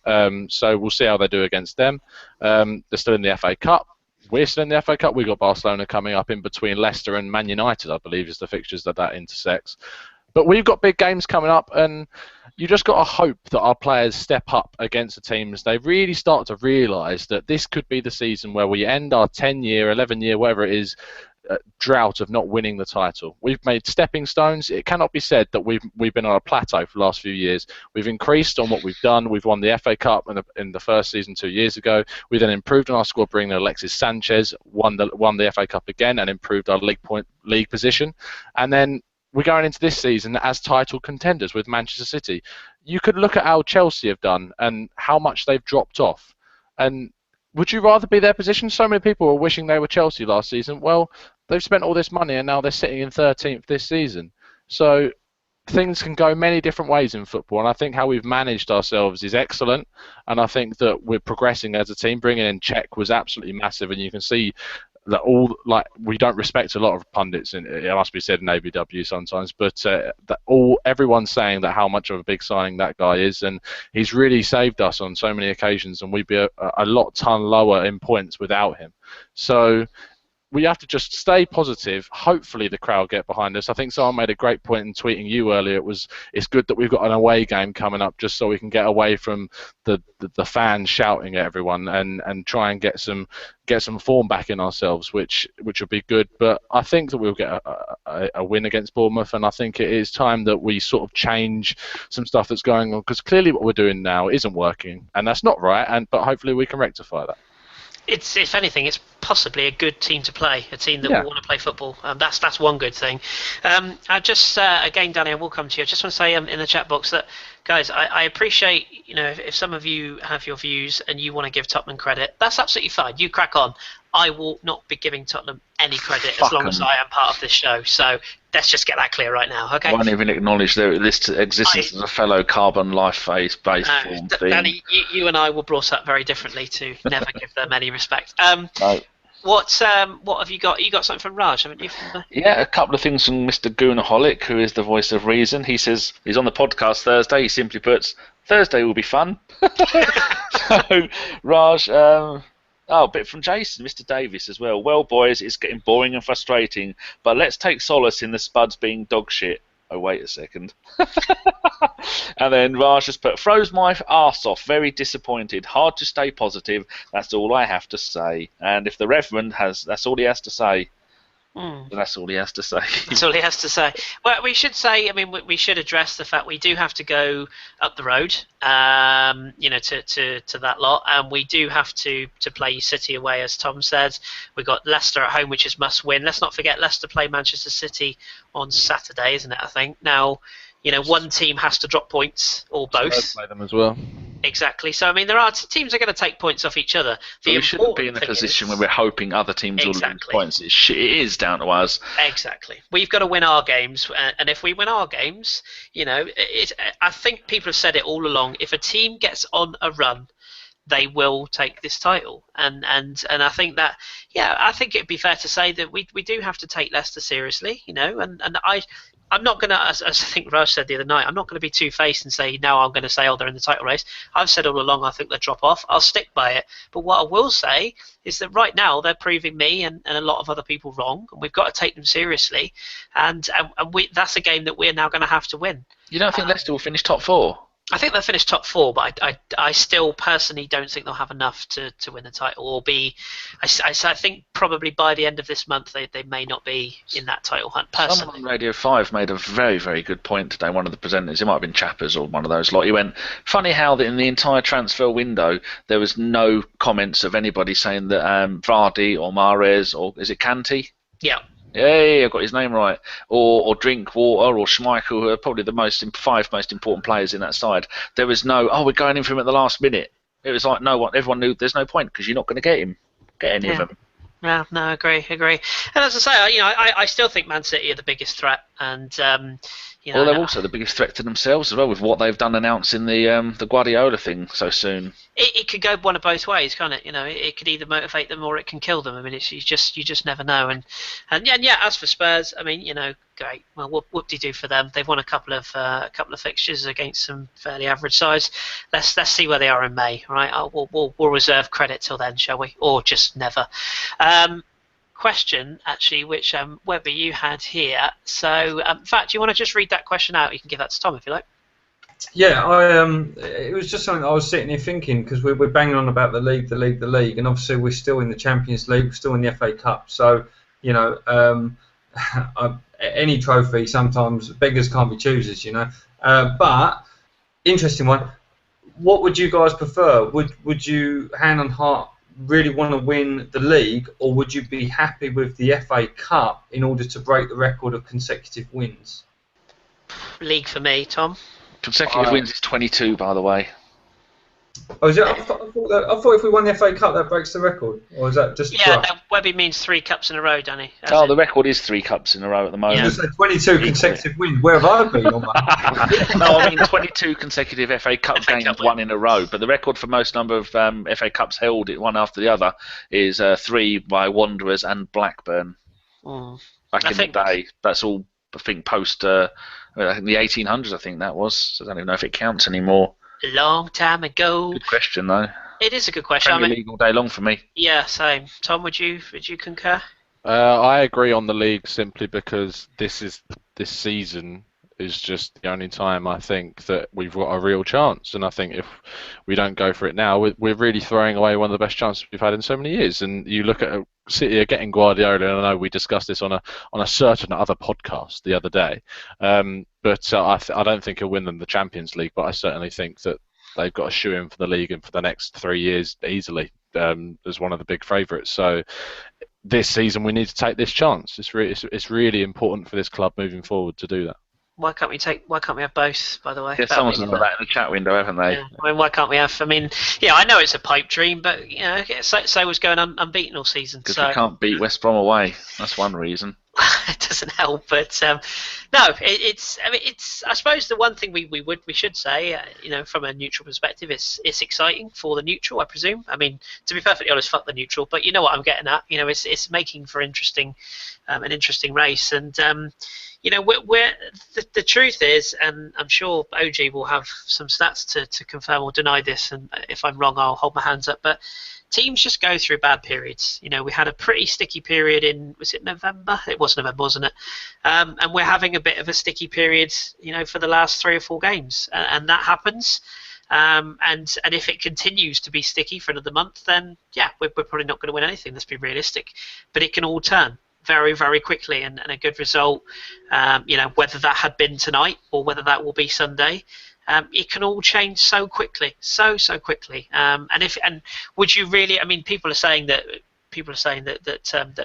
So we'll see how they do against them. They're still in the FA Cup. we're still in the FA Cup. We've got Barcelona coming up in between Leicester and Man United, I believe, is the fixtures that intersects. But we've got big games coming up, and you just got to hope that our players step up against the teams. They really start to realise that this could be the season where we end our 10-year, 11-year, whatever it is, drought of not winning the title. We've made stepping stones. It cannot be said that we've been on a plateau for the last few years. We've increased on what we've done. We've won the FA Cup in the first season 2 years ago. We then improved on our squad, bringing Alexis Sanchez, won the FA Cup again, and improved our league position. And then we're going into this season as title contenders with Manchester City. You could look at how Chelsea have done and how much they've dropped off. And would you rather be their position? So many people were wishing they were Chelsea last season. Well, they've spent all this money and now they're sitting in 13th this season. So things can go many different ways in football, and I think how we've managed ourselves is excellent, and I think that we're progressing as a team. Bringing in Czech was absolutely massive, and you can see that we don't respect a lot of pundits, and it must be said in ABW sometimes, but everyone's saying that how much of a big signing that guy is, and he's really saved us on so many occasions, and we'd be a ton lower in points without him. So we have to just stay positive. Hopefully the crowd get behind us. I think someone made a great point in tweeting you earlier. It's good that we've got an away game coming up just so we can get away from the fans shouting at everyone and try and get some form back in ourselves, which would be good. But I think that we'll get a win against Bournemouth, and I think it is time that we sort of change some stuff that's going on, because clearly what we're doing now isn't working, and that's not right. But hopefully we can rectify that. It's, if anything, it's possibly a good team to play, a team that will want to play football. That's one good thing. I just again, Danny, I will come to you. I just want to say in the chat box that, guys, I appreciate, if some of you have your views and you want to give Tottenham credit, that's absolutely fine. You crack on. I will not be giving Tottenham any credit as long as I am part of this show. So let's just get that clear right now, okay? I won't even acknowledge their existence as a fellow carbon life-based form thing. Danny, you and I were brought up very differently to never give them any respect. No. What have you got? You got something from Raj, haven't you? Yeah, a couple of things from Mr. Goonaholic, who is the voice of reason. He says he's on the podcast Thursday. He simply puts, Thursday will be fun. So, Raj, a bit from Jason, Mr. Davis as well. Well, boys, it's getting boring and frustrating, but let's take solace in the Spuds being dog shit. Oh, wait a second. And then Raj just put, throws my arse off, very disappointed, hard to stay positive, that's all I have to say. And if the Reverend that's all he has to say. That's all he has to say. That's all he has to say. Well, we should say, we should address the fact we do have to go up the road, to that lot, and we do have to play City away, as Tom said. We've got Leicester at home, which is must win. Let's not forget Leicester play Manchester City on Saturday, isn't it, I think? Now, one team has to drop points, or both. Spurs play them as well. Exactly. So, there are teams are going to take points off each other. We shouldn't be in a position where we're hoping other teams will lose points. It is down to us. Exactly. We've got to win our games, and if we win our games, I think people have said it all along. If a team gets on a run, they will take this title, and I think that, I think it'd be fair to say that we do have to take Leicester seriously, and I'm not going to, as I think Raj said the other night, I'm not going to be two-faced and say, now I'm going to say, they're in the title race. I've said all along I think they'll drop off. I'll stick by it. But what I will say is that right now they're proving me and a lot of other people wrong, and we've got to take them seriously. And that's a game that we're now going to have to win. You don't think Leicester will finish top four? I think they'll finish top four, but I still personally don't think they'll have enough to win the title. Or I think probably by the end of this month they may not be in that title hunt. Personally, someone on Radio 5 made a very, very good point today. One of the presenters, it might have been Chappers or one of those lot. He went, funny how that in the entire transfer window there was no comments of anybody saying that Vardy or Mahrez or is it Kanté? Yeah. Hey, I got his name right. Or Drinkwater or Schmeichel, who are probably the five most important players in that side. There was no, we're going in for him at the last minute. It was like, everyone knew there's no point because you're not going to get any of them. Yeah, no, agree. And as I say, I still think Man City are the biggest threat And Well, they're also the biggest threat to themselves as well with what they've done announcing the Guardiola thing so soon. it could go one of both ways, can't it? It could either motivate them or it can kill them. I mean, you just never know. And yeah, as for Spurs, I mean, great. Well, what do you do for them? They've won a couple of fixtures against some fairly average sides. Let's see where they are in May, right? We'll reserve credit till then, shall we? Or just never. Question actually, which Webber you had here. So, in fact, do you want to just read that question out? You can give that to Tom if you like. Yeah, it was just something I was sitting here thinking because we're banging on about the league, and obviously we're still in the Champions League, we're still in the FA Cup. So, any trophy sometimes beggars can't be choosers, But interesting one. What would you guys prefer? Would you, hand on heart, really want to win the league, or would you be happy with the FA Cup in order to break the record of consecutive wins? League for me, Tom. Consecutive wins is 22, by the way. Oh, is it? I thought if we won the FA Cup, that breaks the record, or is that just? Yeah, Webby means 3 cups in a row, Danny. The record is 3 cups in a row at the moment. You said 22 consecutive wins. Where have I been on that? No, I mean 22 consecutive FA Cup games won in a row. But the record for most number of FA Cups held, one after the other, is 3 by Wanderers and Blackburn. Back in the day, that's all. I think post. I think the 1800s. I think that was. So I don't even know if it counts anymore. A long time ago. Good question, though. It is a good question. Premier League all day long for me. Yeah, same. Tom, would you concur? I agree on the league simply because this season is just the only time I think that we've got a real chance, and I think if we don't go for it now, we're really throwing away one of the best chances we've had in so many years. And you look at City are getting Guardiola, and I know we discussed this on a certain other podcast the other day, but I don't think he'll win them the Champions League, but I certainly think that they've got a shoe-in for the league and for the next 3 years easily as one of the big favourites. So this season we need to take this chance. It's really important for this club moving forward to do that. Why can't we have both? By the way, yeah, someone's put that in the chat window, haven't they? Yeah. I mean, why can't we have? I mean, yeah, I know it's a pipe dream, but so was going unbeaten all season. Because we can't beat West Brom away. That's one reason. It doesn't help, but no, it's. I mean, it's. I suppose the one thing we should say, from a neutral perspective, it's exciting for the neutral, I presume. I mean, to be perfectly honest, fuck the neutral, but you know what I'm getting at. It's making for an interesting race, and we're the truth is, and I'm sure OG will have some stats to confirm or deny this, and if I'm wrong, I'll hold my hands up, but teams just go through bad periods. We had a pretty sticky period was it November? It was November, wasn't it? And we're having a bit of a sticky period, for the last 3 or 4 games, and that happens. And if it continues to be sticky for another month, then yeah, we're probably not going to win anything. Let's be realistic. But it can all turn very, very quickly, and a good result, whether that had been tonight or whether that will be Sunday. It can all change so quickly, so quickly. And would you really? I mean, people are saying that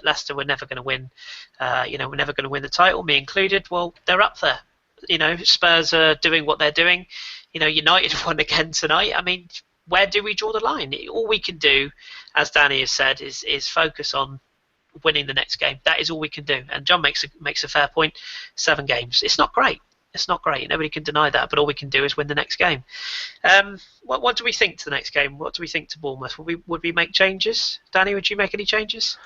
Leicester were never going to win. We're never going to win the title, me included. Well, they're up there. Spurs are doing what they're doing. United won again tonight. I mean, where do we draw the line? All we can do, as Danny has said, is focus on winning the next game. That is all we can do. And John makes a fair point. 7 games. It's not great. It's not great. Nobody can deny that. But all we can do is win the next game. What do we think to the next game? What do we think to Bournemouth? Would we make changes? Danny, would you make any changes?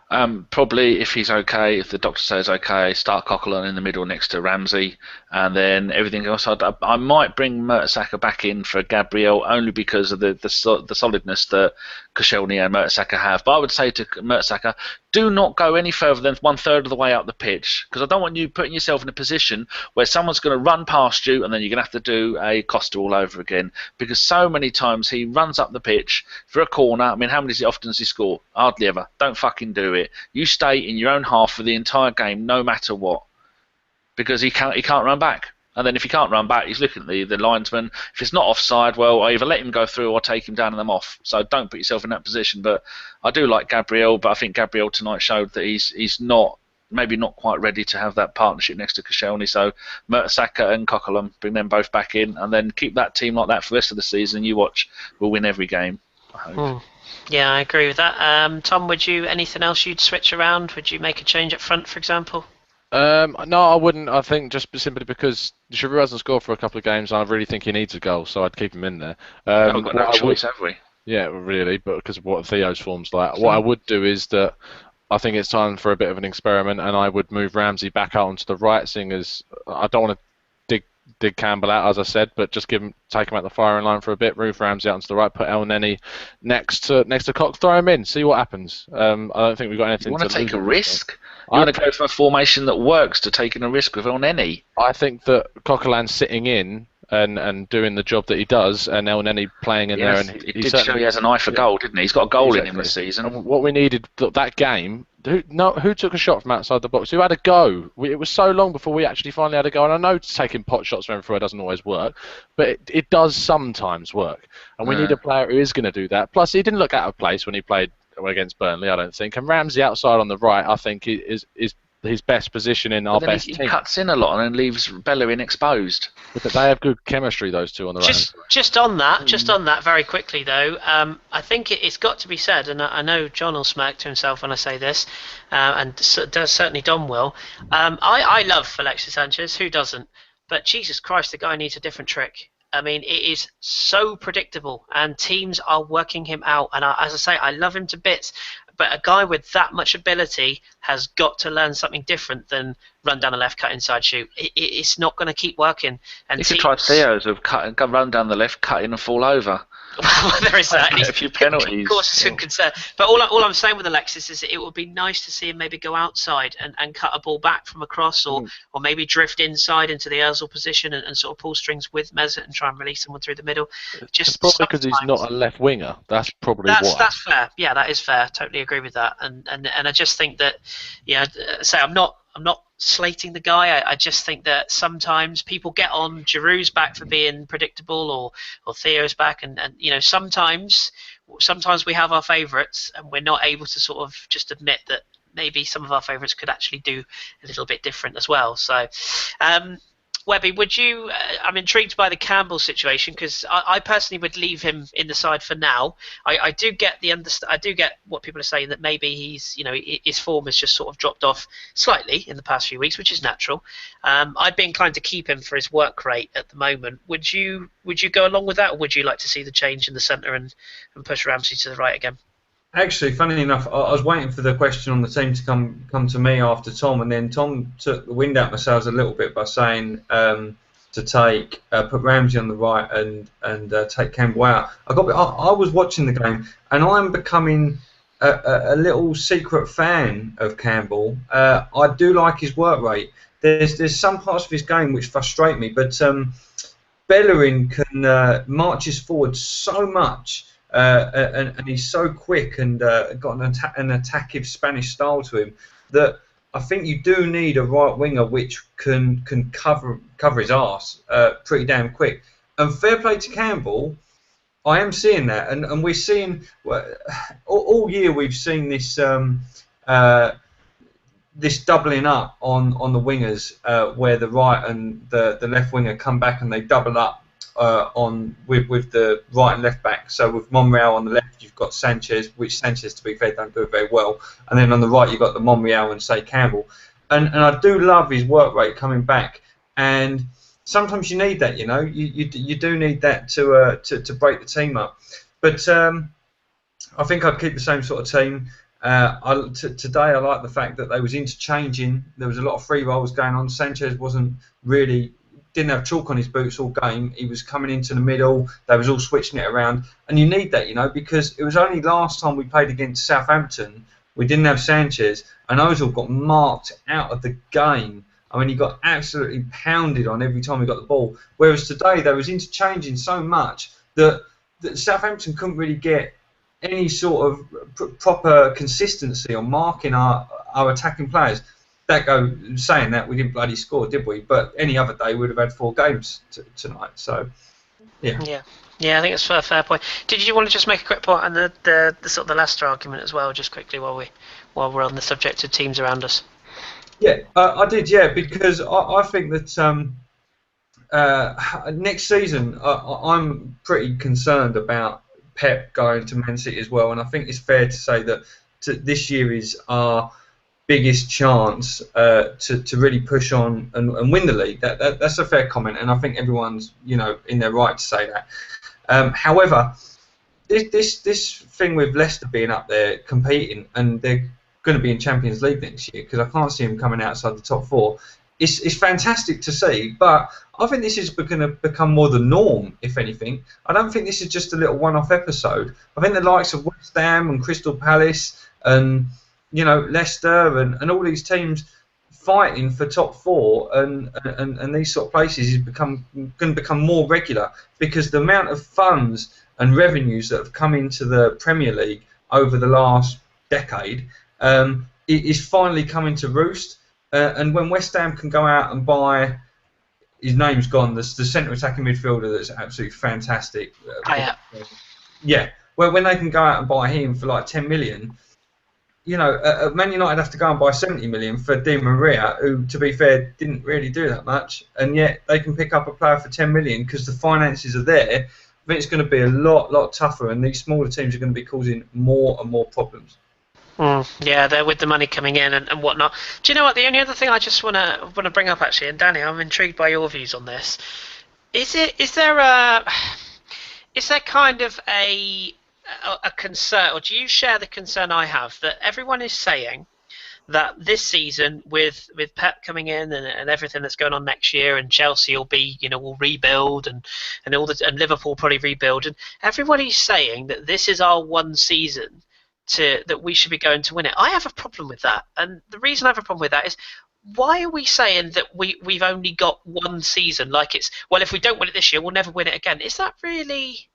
Probably, if he's okay, if the doctor says okay, start Coquelin in the middle next to Ramsey, and then everything else. I might bring Mertesacker back in for Gabriel only because of the solidness that Koscielny and Mertesacker have. But I would say to Mertesacker, do not go any further than 1/3 of the way up the pitch, because I don't want you putting yourself in a position where someone's going to run past you and then you're going to have to do a Costa all over again. Because so many times he runs up the pitch for a corner. I mean, how many often does he score? Hardly ever. Don't fucking do it. You stay in your own half for the entire game, no matter what, because he can't run back. And then if he can't run back, he's looking at the linesman. If it's not offside, well, I either let him go through or take him down and them off. So don't put yourself in that position. But I do like Gabriel, but I think Gabriel tonight showed that he's not, maybe not quite ready to have that partnership next to Koscielny. So Mertesacker and Coquelin, bring them both back in, and then keep that team like that for the rest of the season. You watch, we'll win every game, I hope. Yeah, I agree with that. Tom, anything else you'd switch around? Would you make a change up front, for example? No, I wouldn't. I think just simply because Giroud hasn't scored for a couple of games, and I really think he needs a goal, so I'd keep him in there. We've got no What I would, choice, have we? yeah, really, but because of what Theo's form's like, what I Hmm. would do is that I think it's time for a bit of an experiment, and I would move Ramsey back out onto the right, seeing as I don't want to dig Campbell out, as I said, but just take him out the firing line for a bit, move Ramsey out onto the right, put El Neni next to Cox, throw him in, see what happens. I don't think we've got You anything want to to take lose a at this point. risk? You want to go from a formation that works to taking a risk with El Neni? I think that Coquelin's sitting in and doing the job that he does, and El Neni playing in there, Yes, and it did show he has an eye for goal, didn't he? He's got a goal in him this season. And what we needed that game. Who took a shot from outside the box? Who had a go? It was so long before we actually finally had a go. And I know taking pot shots from everywhere doesn't always work, but it does sometimes work. And we need a player who is going to do that. Plus, he didn't look out of place when he played against Burnley, I don't think. And Ramsey outside on the right, I think, is his best position in our But then best he team. cuts in a lot and then leaves Bellerin exposed. But they have good chemistry, those two on the right. Just on that, very quickly though, I think it's got to be said, and I know John will smirk to himself when I say this, and does certainly Dom will. I love Alexis Sanchez. Who doesn't? But Jesus Christ, the guy needs a different trick. I mean, it is so predictable, and teams are working him out. And as I say, I love him to bits. But a guy with that much ability has got to learn something different than run down the left, cut inside, shoot. It's not going to keep working. And You could try Theo's of run down the left, cut in and fall over. Well, there is that. A few penalties. Of course, it's a concern. But all I'm saying with Alexis is that it would be nice to see him maybe go outside and cut a ball back from across, or maybe drift inside into the Ozil position and sort of pull strings with Mesut and try and release someone through the middle. Just probably because he's not a left winger. That's probably why. That's fair. Yeah, that is fair. Totally agree with that. And I just think that, say I'm not slating the guy. I just think that sometimes people get on Giroud's back for being predictable, or Theo's back, and sometimes we have our favourites and we're not able to sort of just admit that maybe some of our favourites could actually do a little bit different as well. So Webby, would you? I'm intrigued by the Campbell situation because I personally would leave him in the side for now. I do get I do get what people are saying, that maybe he's, his form has just sort of dropped off slightly in the past few weeks, which is natural. I'd be inclined to keep him for his work rate at the moment. Would you go along with that, or would you like to see the change in the centre and push Ramsey to the right again? Actually, funny enough, I was waiting for the question on the team to come to me after Tom, and then Tom took the wind out of my sails a little bit by saying to put Ramsey on the right and take Campbell out. I was watching the game, and I'm becoming a little secret fan of Campbell. I do like his work rate. There's some parts of his game which frustrate me, but Bellerin can marches forward so much. And he's so quick and got an attacking Spanish style to him that I think you do need a right winger which can cover his arse pretty damn quick. And fair play to Campbell, I am seeing that, and we're seeing all year we've seen this this doubling up on the wingers, where the right and the left winger come back and they double up. With the right and left back. So with Monreal on the left, you've got Sanchez, which Sanchez, to be fair, don't do it very well. And then on the right, you've got the Monreal and, say, Campbell. And I do love his work rate coming back. And sometimes you need that, you do need that to break the team up. But I think I'd keep the same sort of team. Today, I like the fact that they was interchanging. There was a lot of free rolls going on. Sanchez didn't have chalk on his boots all game. He was coming into the middle. They was all switching it around. And you need that, because it was only last time we played against Southampton, we didn't have Sanchez, and Ozil got marked out of the game. I mean, he got absolutely pounded on every time he got the ball. Whereas today, they was interchanging so much that Southampton couldn't really get any sort of proper consistency on marking our attacking players. Saying that, we didn't bloody score, did we? But any other day, we'd have had 4 games tonight. So, yeah. Yeah, I think it's a fair point. Did you want to just make a quick point on the sort of the Leicester argument as well, just quickly while we're on the subject of teams around us? Yeah, I did. Yeah, because I think that next season, I'm pretty concerned about Pep going to Man City as well, and I think it's fair to say that this year is our biggest chance to really push on and win the league. That's a fair comment, and I think everyone's in their right to say that. However, this thing with Leicester being up there competing, and they're going to be in Champions League next year, because I can't see them coming outside the top four. It's fantastic to see, but I think this is going to become more the norm, if anything. I don't think this is just a little one-off episode. I think the likes of West Ham and Crystal Palace and Leicester and all these teams fighting for top four and these sort of places is going to become more regular, because the amount of funds and revenues that have come into the Premier League over the last decade is finally coming to roost. And when West Ham can go out and buy, his name's gone, the centre attacking midfielder that's absolutely fantastic. Yeah. Well, when they can go out and buy him for like 10 million, Man United have to go and buy 70 million for Di Maria, who, to be fair, didn't really do that much, and yet they can pick up a player for 10 million because the finances are there. I think it's going to be a lot tougher, and these smaller teams are going to be causing more and more problems. Yeah, they're with the money coming in and whatnot. Do you know what? The only other thing I just want to bring up, actually, and Danny, I'm intrigued by your views on this. Is there kind of a concern, or do you share the concern I have that everyone is saying that this season, with Pep coming in and everything that's going on next year, and Chelsea will be, will rebuild, and Liverpool probably rebuild, and everybody's saying that this is our one season that we should be going to win it. I have a problem with that, and the reason I have a problem with that is, why are we saying that we've only got one season? Like it's, well, if we don't win it this year, we'll never win it again. Is that really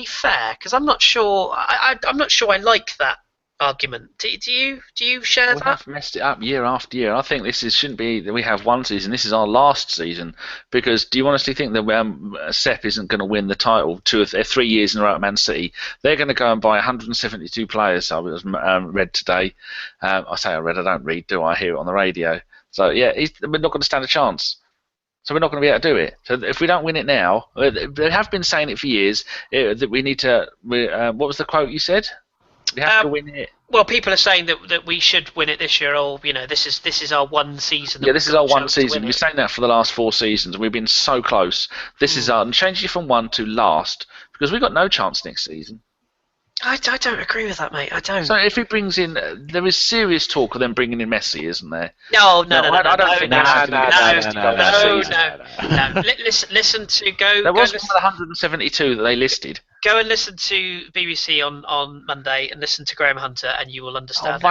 fair? Because I'm not sure. I'm not sure I like that argument. Do you share that? We have messed it up year after year. I think shouldn't be that we have one season. This is our last season. Because do you honestly think that Sepp isn't going to win the title 3 years in a row at Man City? They're going to go and buy 172 players. I was read today. I say I read. I don't read. Do I? Hear it on the radio. So yeah, we're not going to stand a chance. So we're not going to be able to do it. So if we don't win it now, they have been saying it for years, that we need to. What was the quote you said? We have to win it. Well, people are saying that we should win it this year, or this is our one season. Yeah, this is our one season. We've been saying that for the last 4 seasons, and we've been so close. This is and change it from one to last, because we've got no chance next season. I don't agree with that, mate. I don't. So if he brings in, there is serious talk of them bringing in Messi, isn't there? No. I don't think Listen to go. There was 172 that they listed. Go and listen to BBC on Monday and listen to Graham Hunter, and you will understand.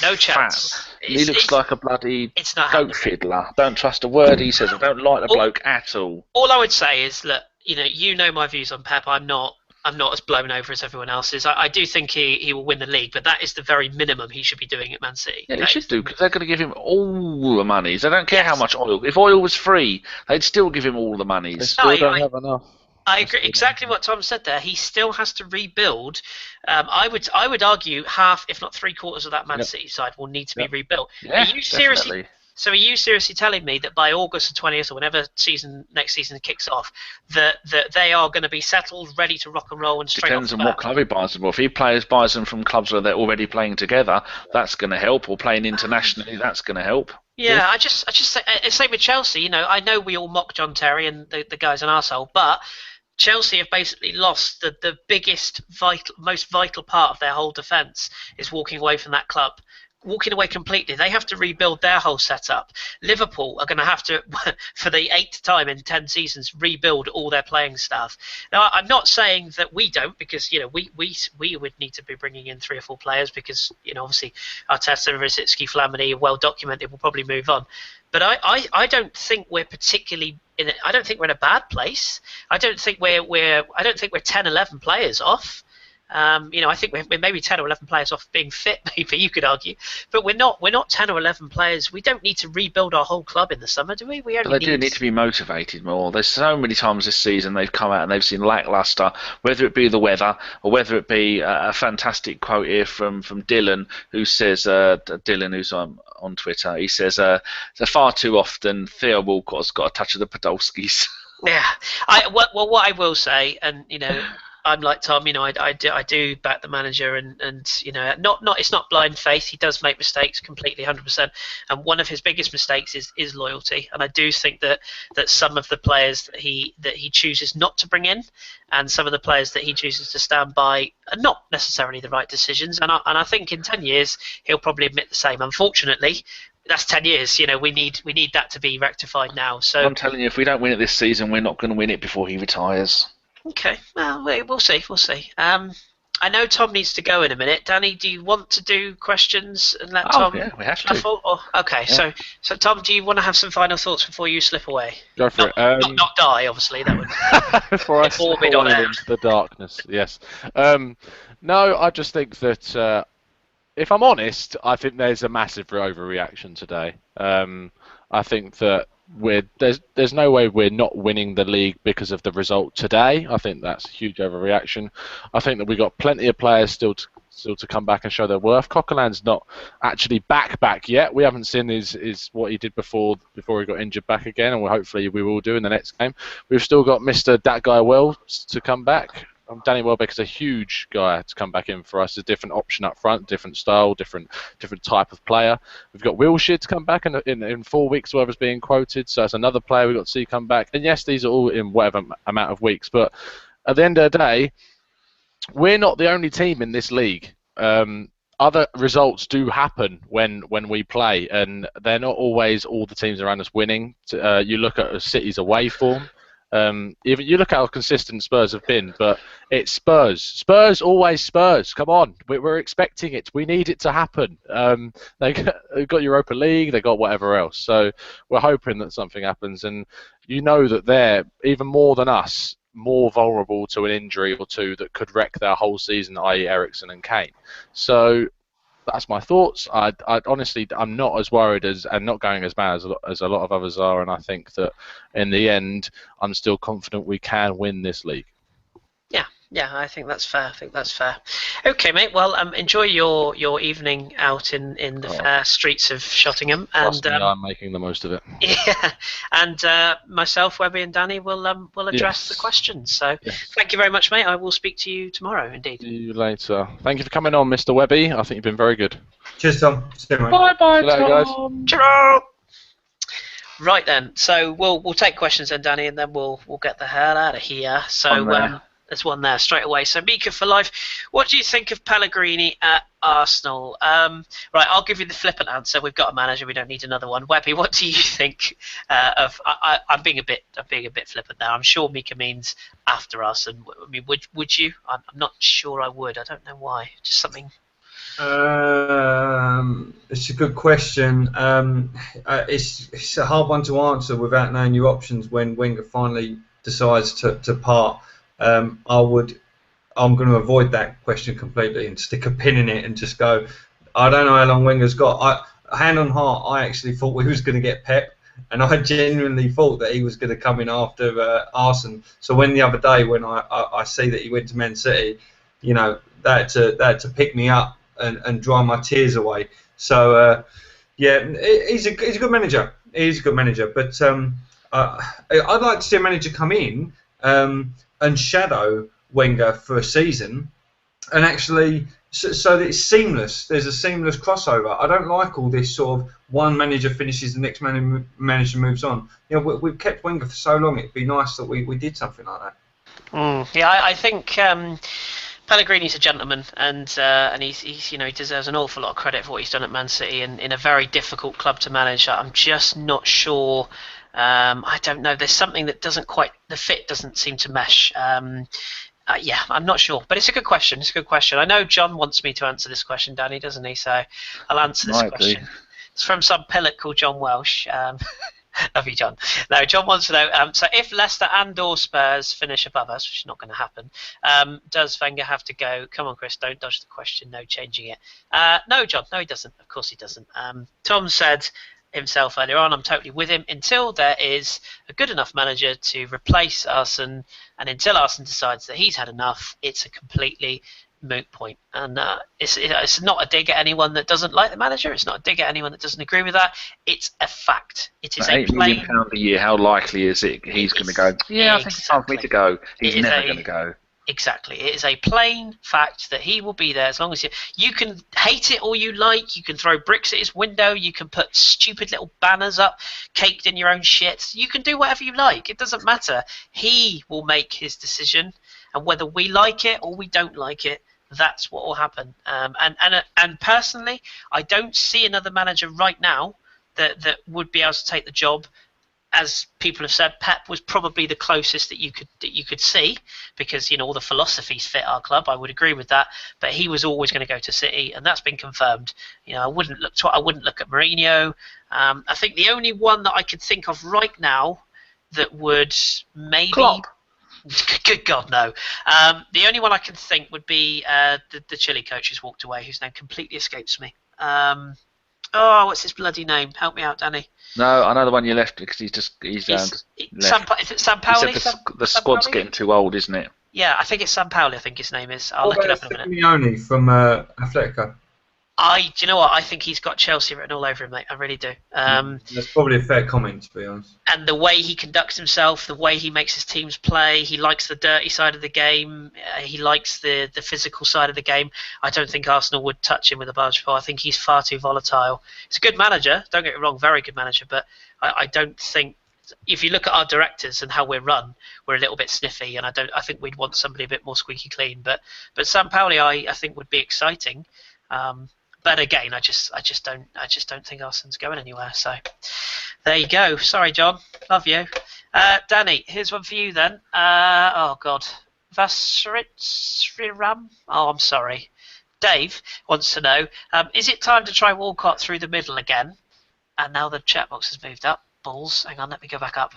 No chance. He looks like a bloody goat happening. Fiddler. Don't trust a word he says. I don't like the bloke at all. All I would say is, look, you know my views on Pep. I'm not as blown over as everyone else is. I do think he will win the league, but that is the very minimum he should be doing at Man City. Yeah, he should do, because they're going to give him all the monies. They don't care how much oil. If oil was free, they'd still give him all the monies. They still don't have enough. I agree exactly what Tom said there. He still has to rebuild. I would argue half, if not 3/4 of that Man City side will need to be rebuilt. Yeah, are you seriously? So are you seriously telling me that by August the 20th or whenever next season kicks off, that they are going to be settled, ready to rock and roll and straight Depends off on what club he buys them. If he buys them from clubs where they're already playing together, that's going to help. Or playing internationally, that's going to help. Yeah, I just say, same with Chelsea. I know we all mock John Terry and the guy's an arsehole, but Chelsea have basically lost the biggest, most vital part of their whole defence is walking away from that club. Walking away completely. They have to rebuild their whole setup. Liverpool are going to have to, for the 8th time in 10 seasons, rebuild all their playing staff. Now, I'm not saying that we don't, because we would need to be bringing in 3 or 4 players, because obviously Arteta, Rosicki, Flamini are well documented. We'll probably move on. But I don't think we're particularly I don't think we're in a bad place. I don't think we're 10, 11 players off. I think we're maybe 10 or 11 players off being fit, maybe you could argue, but we're not 10 or 11 players. We don't need to rebuild our whole club in the summer, do we? But they do need to be motivated more. There's so many times this season they've come out and they've seen lacklustre, whether it be the weather or whether it be a fantastic quote here from Dylan, who says, Dylan, who's on Twitter, he says, far too often Theo Walcott's got a touch of the Podolskis. Yeah. What I will say, and I'm like Tom, I do back the manager, and not it's not blind faith. He does make mistakes completely, 100%. And one of his biggest mistakes is loyalty. And I do think that some of the players that he chooses not to bring in, and some of the players that he chooses to stand by, are not necessarily the right decisions. And I think in 10 years he'll probably admit the same. Unfortunately, that's 10 years. We need that to be rectified now. So I'm telling you, if we don't win it this season, we're not going to win it before he retires. Okay, well, we'll see. We'll see. I know Tom needs to go in a minute. Danny, do you want to do questions and let Tom? Yeah, we have shuffle? Okay, yeah. So Tom, do you want to have some final thoughts before you slip away? Go for it. Not die, obviously. That would before I slip away into the darkness. Yes. No, I just think that if I'm honest, I think there's a massive overreaction today. I think that there's no way we're not winning the league because of the result today. I think that's a huge overreaction. I think that we've got plenty of players still to come back and show their worth. Coquelin's not actually back yet. We haven't seen his what he did before he got injured back again, and hopefully we will do in the next game. We've still got Mr. That Guy Wells to come back. Danny Welbeck is a huge guy to come back in for us. A different option up front, different style, different type of player. We've got Wilshere to come back in 4 weeks, whatever's being quoted. So that's another player we've got to see come back. And yes, these are all in whatever amount of weeks. But at the end of the day, we're not the only team in this league. Other results do happen when we play, and they're not always all the teams around us winning. You look at City's away form. Even you look at how consistent Spurs have been, but it's Spurs, always Spurs. Come on, we're expecting it. We need it to happen. They've got Europa League, they got whatever else. So we're hoping that something happens, and that they're even more than us, more vulnerable to an injury or two that could wreck their whole season, i.e. Eriksen and Kane. So that's my thoughts. I honestly, I'm not as worried and not going as bad as a lot of others are, and I think that in the end, I'm still confident we can win this league. Yeah, I think that's fair. Okay, mate. Well, enjoy your evening out in the fair streets of Shottingham, and I'm making the most of it. Yeah, and myself, Webby, and Danny will address the questions. So, Thank you very much, mate. I will speak to you tomorrow, indeed. See you later. Thank you for coming on, Mr. Webby. I think you've been very good. Cheers, Tom. See you, mate. Bye, See you later, guys. Ciao. Right then, so we'll take questions then, Danny, and then we'll get the hell out of here. So there's one there straight away. So Mika for life, what do you think of Pellegrini at Arsenal? Right, I'll give you the flippant answer. We've got a manager. We don't need another one. Webby, what do you think of? I'm being a bit flippant now. I'm sure Mika means after us. And I mean, would you? I'm not sure. I would. I don't know why. Just something. It's a good question. It's a hard one to answer without knowing your options when Wenger finally decides to part. I'm going to avoid that question completely and stick a pin in it and just go, I don't know how long Wenger's got. Hand on heart, I actually thought we was going to get Pep, and I genuinely thought that he was going to come in after Arsene. So when the other day when I see that he went to Man City, that to pick me up and dry my tears away. So he's a good manager. He's a good manager, but I'd like to see a manager come in and shadow Wenger for a season, and actually so that it's seamless. There's a seamless crossover. I don't like all this sort of one manager finishes, the next manager moves on. We've kept Wenger for so long. It'd be nice that we did something like that. Yeah, I think Pellegrini's a gentleman, and he's he deserves an awful lot of credit for what he's done at Man City, and in a very difficult club to manage. I'm just not sure. I don't know. There's something that the fit doesn't seem to mesh. I'm not sure, but it's a good question. I know John wants me to answer this question, Danny, doesn't he? So I'll answer this question. It's from some pilot called John Welsh. Love you, John. No, John wants to know, so if Leicester and/or Spurs finish above us, which is not going to happen, does Wenger have to go? Come on, Chris, don't dodge the question. No changing it. No, John, no, he doesn't. Of course he doesn't. Tom said himself earlier on, I'm totally with him, until there is a good enough manager to replace Arsene, and until Arsene decides that he's had enough, it's a completely moot point. And it's not a dig at anyone that doesn't like the manager. It's not a dig at anyone that doesn't agree with that. It's a fact. It is a £8 million a year. How likely is it he's going to go? Yeah, I think it's time for me to go. He's never going to go. Exactly. It is a plain fact that he will be there as long as you can hate it all you like. You can throw bricks at his window. You can put stupid little banners up, caked in your own shit. You can do whatever you like. It doesn't matter. He will make his decision, and whether we like it or we don't like it, that's what will happen. And personally, I don't see another manager right now that would be able to take the job. As people have said, Pep was probably the closest that you could see, because all the philosophies fit our club. I would agree with that, but he was always going to go to City, and that's been confirmed. I wouldn't look at Mourinho. I think the only one that I could think of right now that would maybe. Klopp. Good God, no. The only one I can think would be the Chile coach who's walked away, whose name completely escapes me. What's his bloody name? Help me out, Danny. No, I know the one you left because he's left. Is it Sampaoli? He said the squad's getting too old, isn't it? Yeah, I think it's Sampaoli. I think his name is. I'll look it up in a minute. Simeone from Atletico. Do you know what? I think he's got Chelsea written all over him, mate. I really do. That's probably a fair comment, to be honest. And the way he conducts himself, the way he makes his teams play, he likes the dirty side of the game. He likes the physical side of the game. I don't think Arsenal would touch him with a barge pole. I think he's far too volatile. He's a good manager, don't get me wrong, very good manager, but I don't think. If you look at our directors and how we're run, we're a little bit sniffy, and I think we'd want somebody a bit more squeaky clean. But Sampaoli, I think would be exciting. But again, I just don't think Arsenal's going anywhere. So there you go. Sorry, John. Love you. Danny, here's one for you then. Oh God, Vasriram. Oh, I'm sorry. Dave wants to know: is it time to try Walcott through the middle again? And now the chat box has moved up. Balls. Hang on, let me go back up.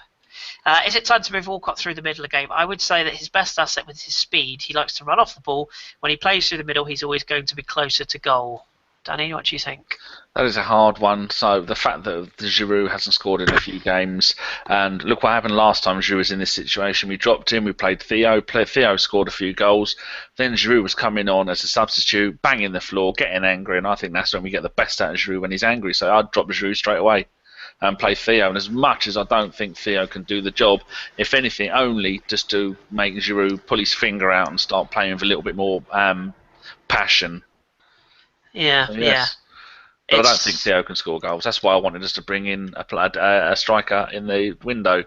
Is it time to move Walcott through the middle of the game? I would say that his best asset was his speed. He likes to run off the ball. When he plays through the middle, he's always going to be closer to goal. Danny, what do you think? That is a hard one. So the fact that Giroud hasn't scored in a few games, and look what happened last time Giroud was in this situation. We dropped him, we played Theo. Theo scored a few goals. Then Giroud was coming on as a substitute, banging the floor, getting angry, and I think that's when we get the best out of Giroud, when he's angry. So I'd drop Giroud straight away and play Theo. And as much as I don't think Theo can do the job, if anything, only just to make Giroud pull his finger out and start playing with a little bit more passion. Yeah, so, yes. But I don't think Theo can score goals. That's why I wanted us to bring in a striker in the window.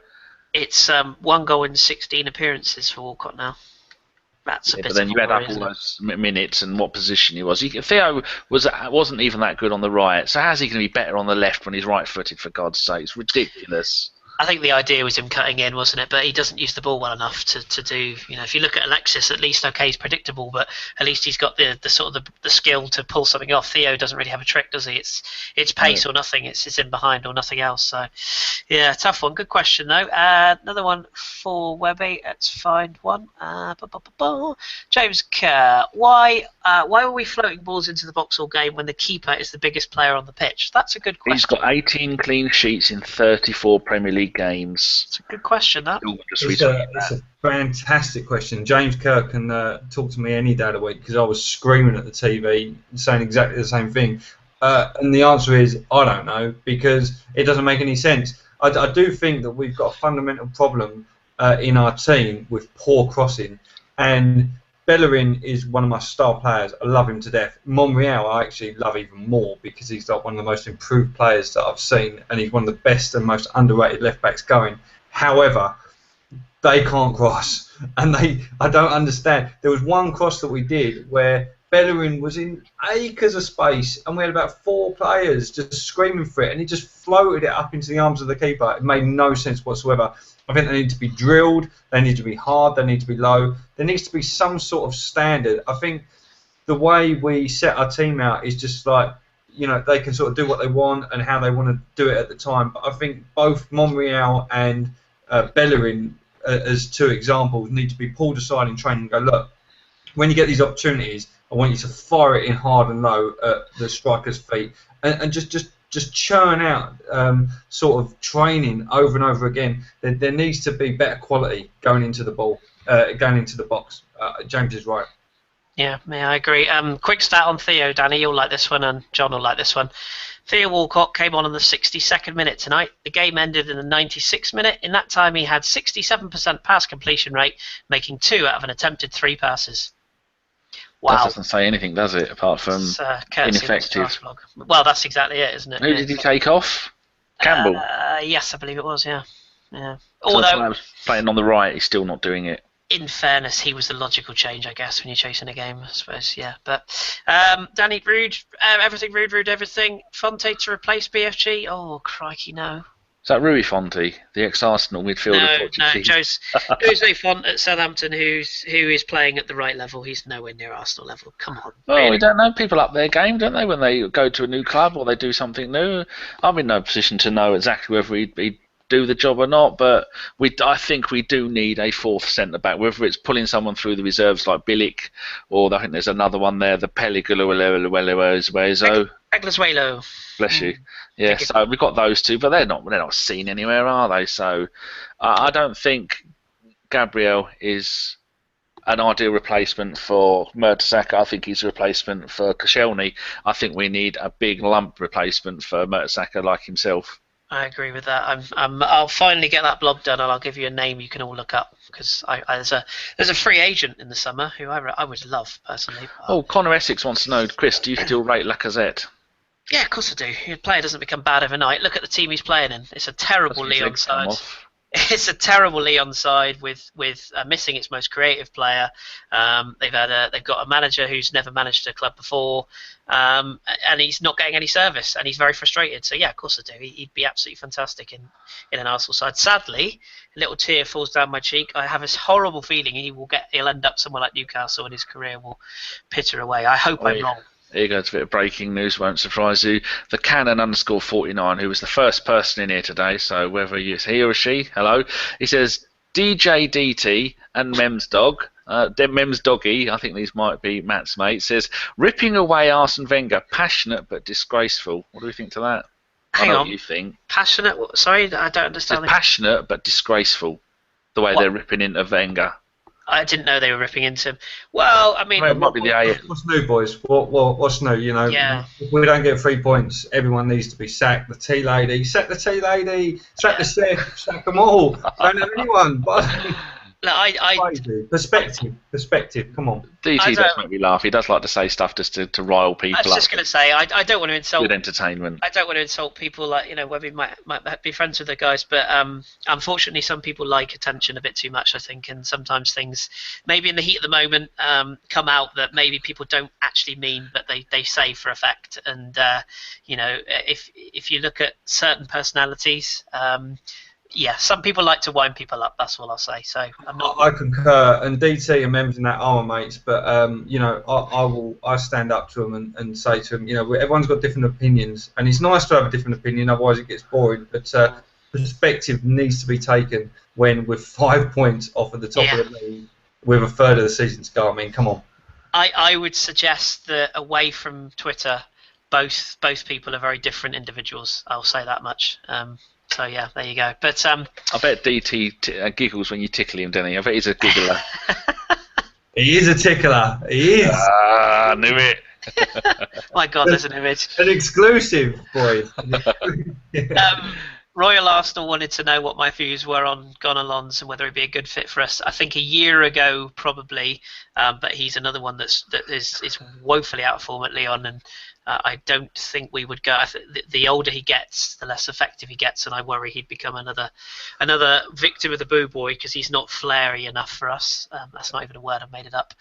It's 1 goal in 16 appearances for Walcott now. That's a bit. But then you add up all those minutes and what position he was. Theo wasn't even that good on the right. So how's he going to be better on the left when he's right-footed? For God's sake, it's ridiculous. I think the idea was him cutting in, wasn't it? But he doesn't use the ball well enough to do. If you look at Alexis, at least he's predictable, but at least he's got the sort of the skill to pull something off. Theo doesn't really have a trick, does he? It's pace or nothing. It's in behind or nothing else. So yeah, tough one. Good question though. Another one for Webby. Let's find one. James Kerr. Why were we floating balls into the box all game when the keeper is the biggest player on the pitch? That's a good question. He's got 18 clean sheets in 34 Premier League games. It's a good question, that. It's a fantastic question. James Kerr can talk to me any day of the week, because I was screaming at the TV saying exactly the same thing. And the answer is, I don't know, because it doesn't make any sense. I do think that we've got a fundamental problem in our team with poor crossing. And Bellerin is one of my star players. I love him to death. Monreal I actually love even more, because he's like one of the most improved players that I've seen, and he's one of the best and most underrated left backs going. However, they can't cross, and I don't understand. There was one cross that we did where Bellerin was in acres of space, and we had about 4 players just screaming for it, and he just floated it up into the arms of the keeper. It made no sense whatsoever. I think they need to be drilled, they need to be hard, they need to be low. There needs to be some sort of standard. I think the way we set our team out is just like, they can sort of do what they want and how they want to do it at the time. But I think both Monreal and Bellerin, as 2 examples, need to be pulled aside in training and go, look, when you get these opportunities, I want you to fire it in hard and low at the striker's feet, and just churn out sort of training over and over again. There needs to be better quality going into the ball, going into the box. James is right. Yeah, I agree. Quick stat on Theo, Danny. You'll like this one, and John will like this one. Theo Walcott came on the 62nd minute tonight. The game ended in the 96th minute. In that time, he had 67% pass completion rate, making 2 out of an attempted 3 passes. Wow. That doesn't say anything, does it? Apart from ineffective. Well, that's exactly it, isn't it? Who did he take off? Campbell. Yes, I believe it was. Yeah. So Although playing on the right, he's still not doing it. In fairness, he was the logical change, I guess, when you're chasing a game, I suppose. Yeah, but Danny Rude, Rude, everything. Fonte to replace BFG? Oh, crikey, no. Is that Rui Fonte, the ex-Arsenal midfielder? No, Jose Font at Southampton, who is playing at the right level. He's nowhere near Arsenal level. Come on. Well, really? we don't know. People up their game, don't they, when they go to a new club or they do something new? I'm in no position to know exactly whether he'd do the job or not, but I think we do need a 4th centre-back, whether it's pulling someone through the reserves like Bilic, or I think there's another one there, the Peligueluezo. Egliswelo. Bless you. Yeah, so we've got those two, but they're not seen anywhere, are they? So I don't think Gabriel is an ideal replacement for Mertesacker. I think he's a replacement for Koscielny. I think we need a big lump replacement for Mertesacker like himself. I agree with that. I'll finally get that blog done, and I'll give you a name you can all look up, because there's a free agent in the summer who I would love personally. Oh, Connor Essex wants to know, Chris, do you still rate Lacazette? Yeah, of course I do. Your player doesn't become bad overnight. Look at the team he's playing in. It's a terrible Lyon side. It's a terrible Lyon side with missing its most creative player. They've got a manager who's never managed a club before, and he's not getting any service, and he's very frustrated. So yeah, of course I do. He'd be absolutely fantastic in an Arsenal side. Sadly, a little tear falls down my cheek. I have this horrible feeling he'll end up somewhere like Newcastle, and his career will pitter away. I hope I'm wrong. Here goes a bit of breaking news, won't surprise you. The Cannon_49, who was the first person in here today, so whether it's he or she, hello. He says, DJ DT and Mem's Dog, Mem's Doggy, I think these might be Matt's mate, says, ripping away Arsene Wenger, passionate but disgraceful. What do we think to that? Hang on. What you think. Passionate? Sorry, I don't understand. Passionate but disgraceful, the way they're ripping into Wenger. I didn't know they were ripping into him. Well, I mean, it might be the AF. What's new, boys? What's new? You know, if we don't get 3 points, everyone needs to be sacked. The tea lady, sack the tea lady, sack the chef, sack them all. Don't have anyone. Perspective. Come on. DT does make me laugh. He does like to say stuff just to rile people up. I was just going to say, I don't want to insult. Good entertainment. I don't want to insult people, like, whether we might be friends with the guys, but unfortunately, some people like attention a bit too much, I think, and sometimes things, maybe in the heat of the moment, come out that maybe people don't actually mean, but they say for effect. And if you look at certain personalities. Yeah, some people like to wind people up. That's all I'll say. So I concur, and DT and Mems and that are my mates. But I stand up to them and say to them, everyone's got different opinions, and it's nice to have a different opinion. Otherwise, it gets boring. But perspective needs to be taken when we're 5 points off at the top of the league, with a third of the season to go. I mean, come on. I would suggest that away from Twitter, both people are very different individuals. I'll say that much. So yeah, there you go. But I bet DT giggles when you tickle him, doesn't he? I bet he's a giggler. He is a tickler. He is. Ah, knew it. My God, there's an image. An exclusive, boys. Royal Arsenal wanted to know what my views were on Gonalons and whether he'd be a good fit for us. I think a year ago, probably, but he's another one that is woefully out of form at Lyon, and I don't think we would go. The older he gets, the less effective he gets, and I worry he'd become another victim of the boo boy, because he's not flary enough for us. That's not even a word, I've made it up.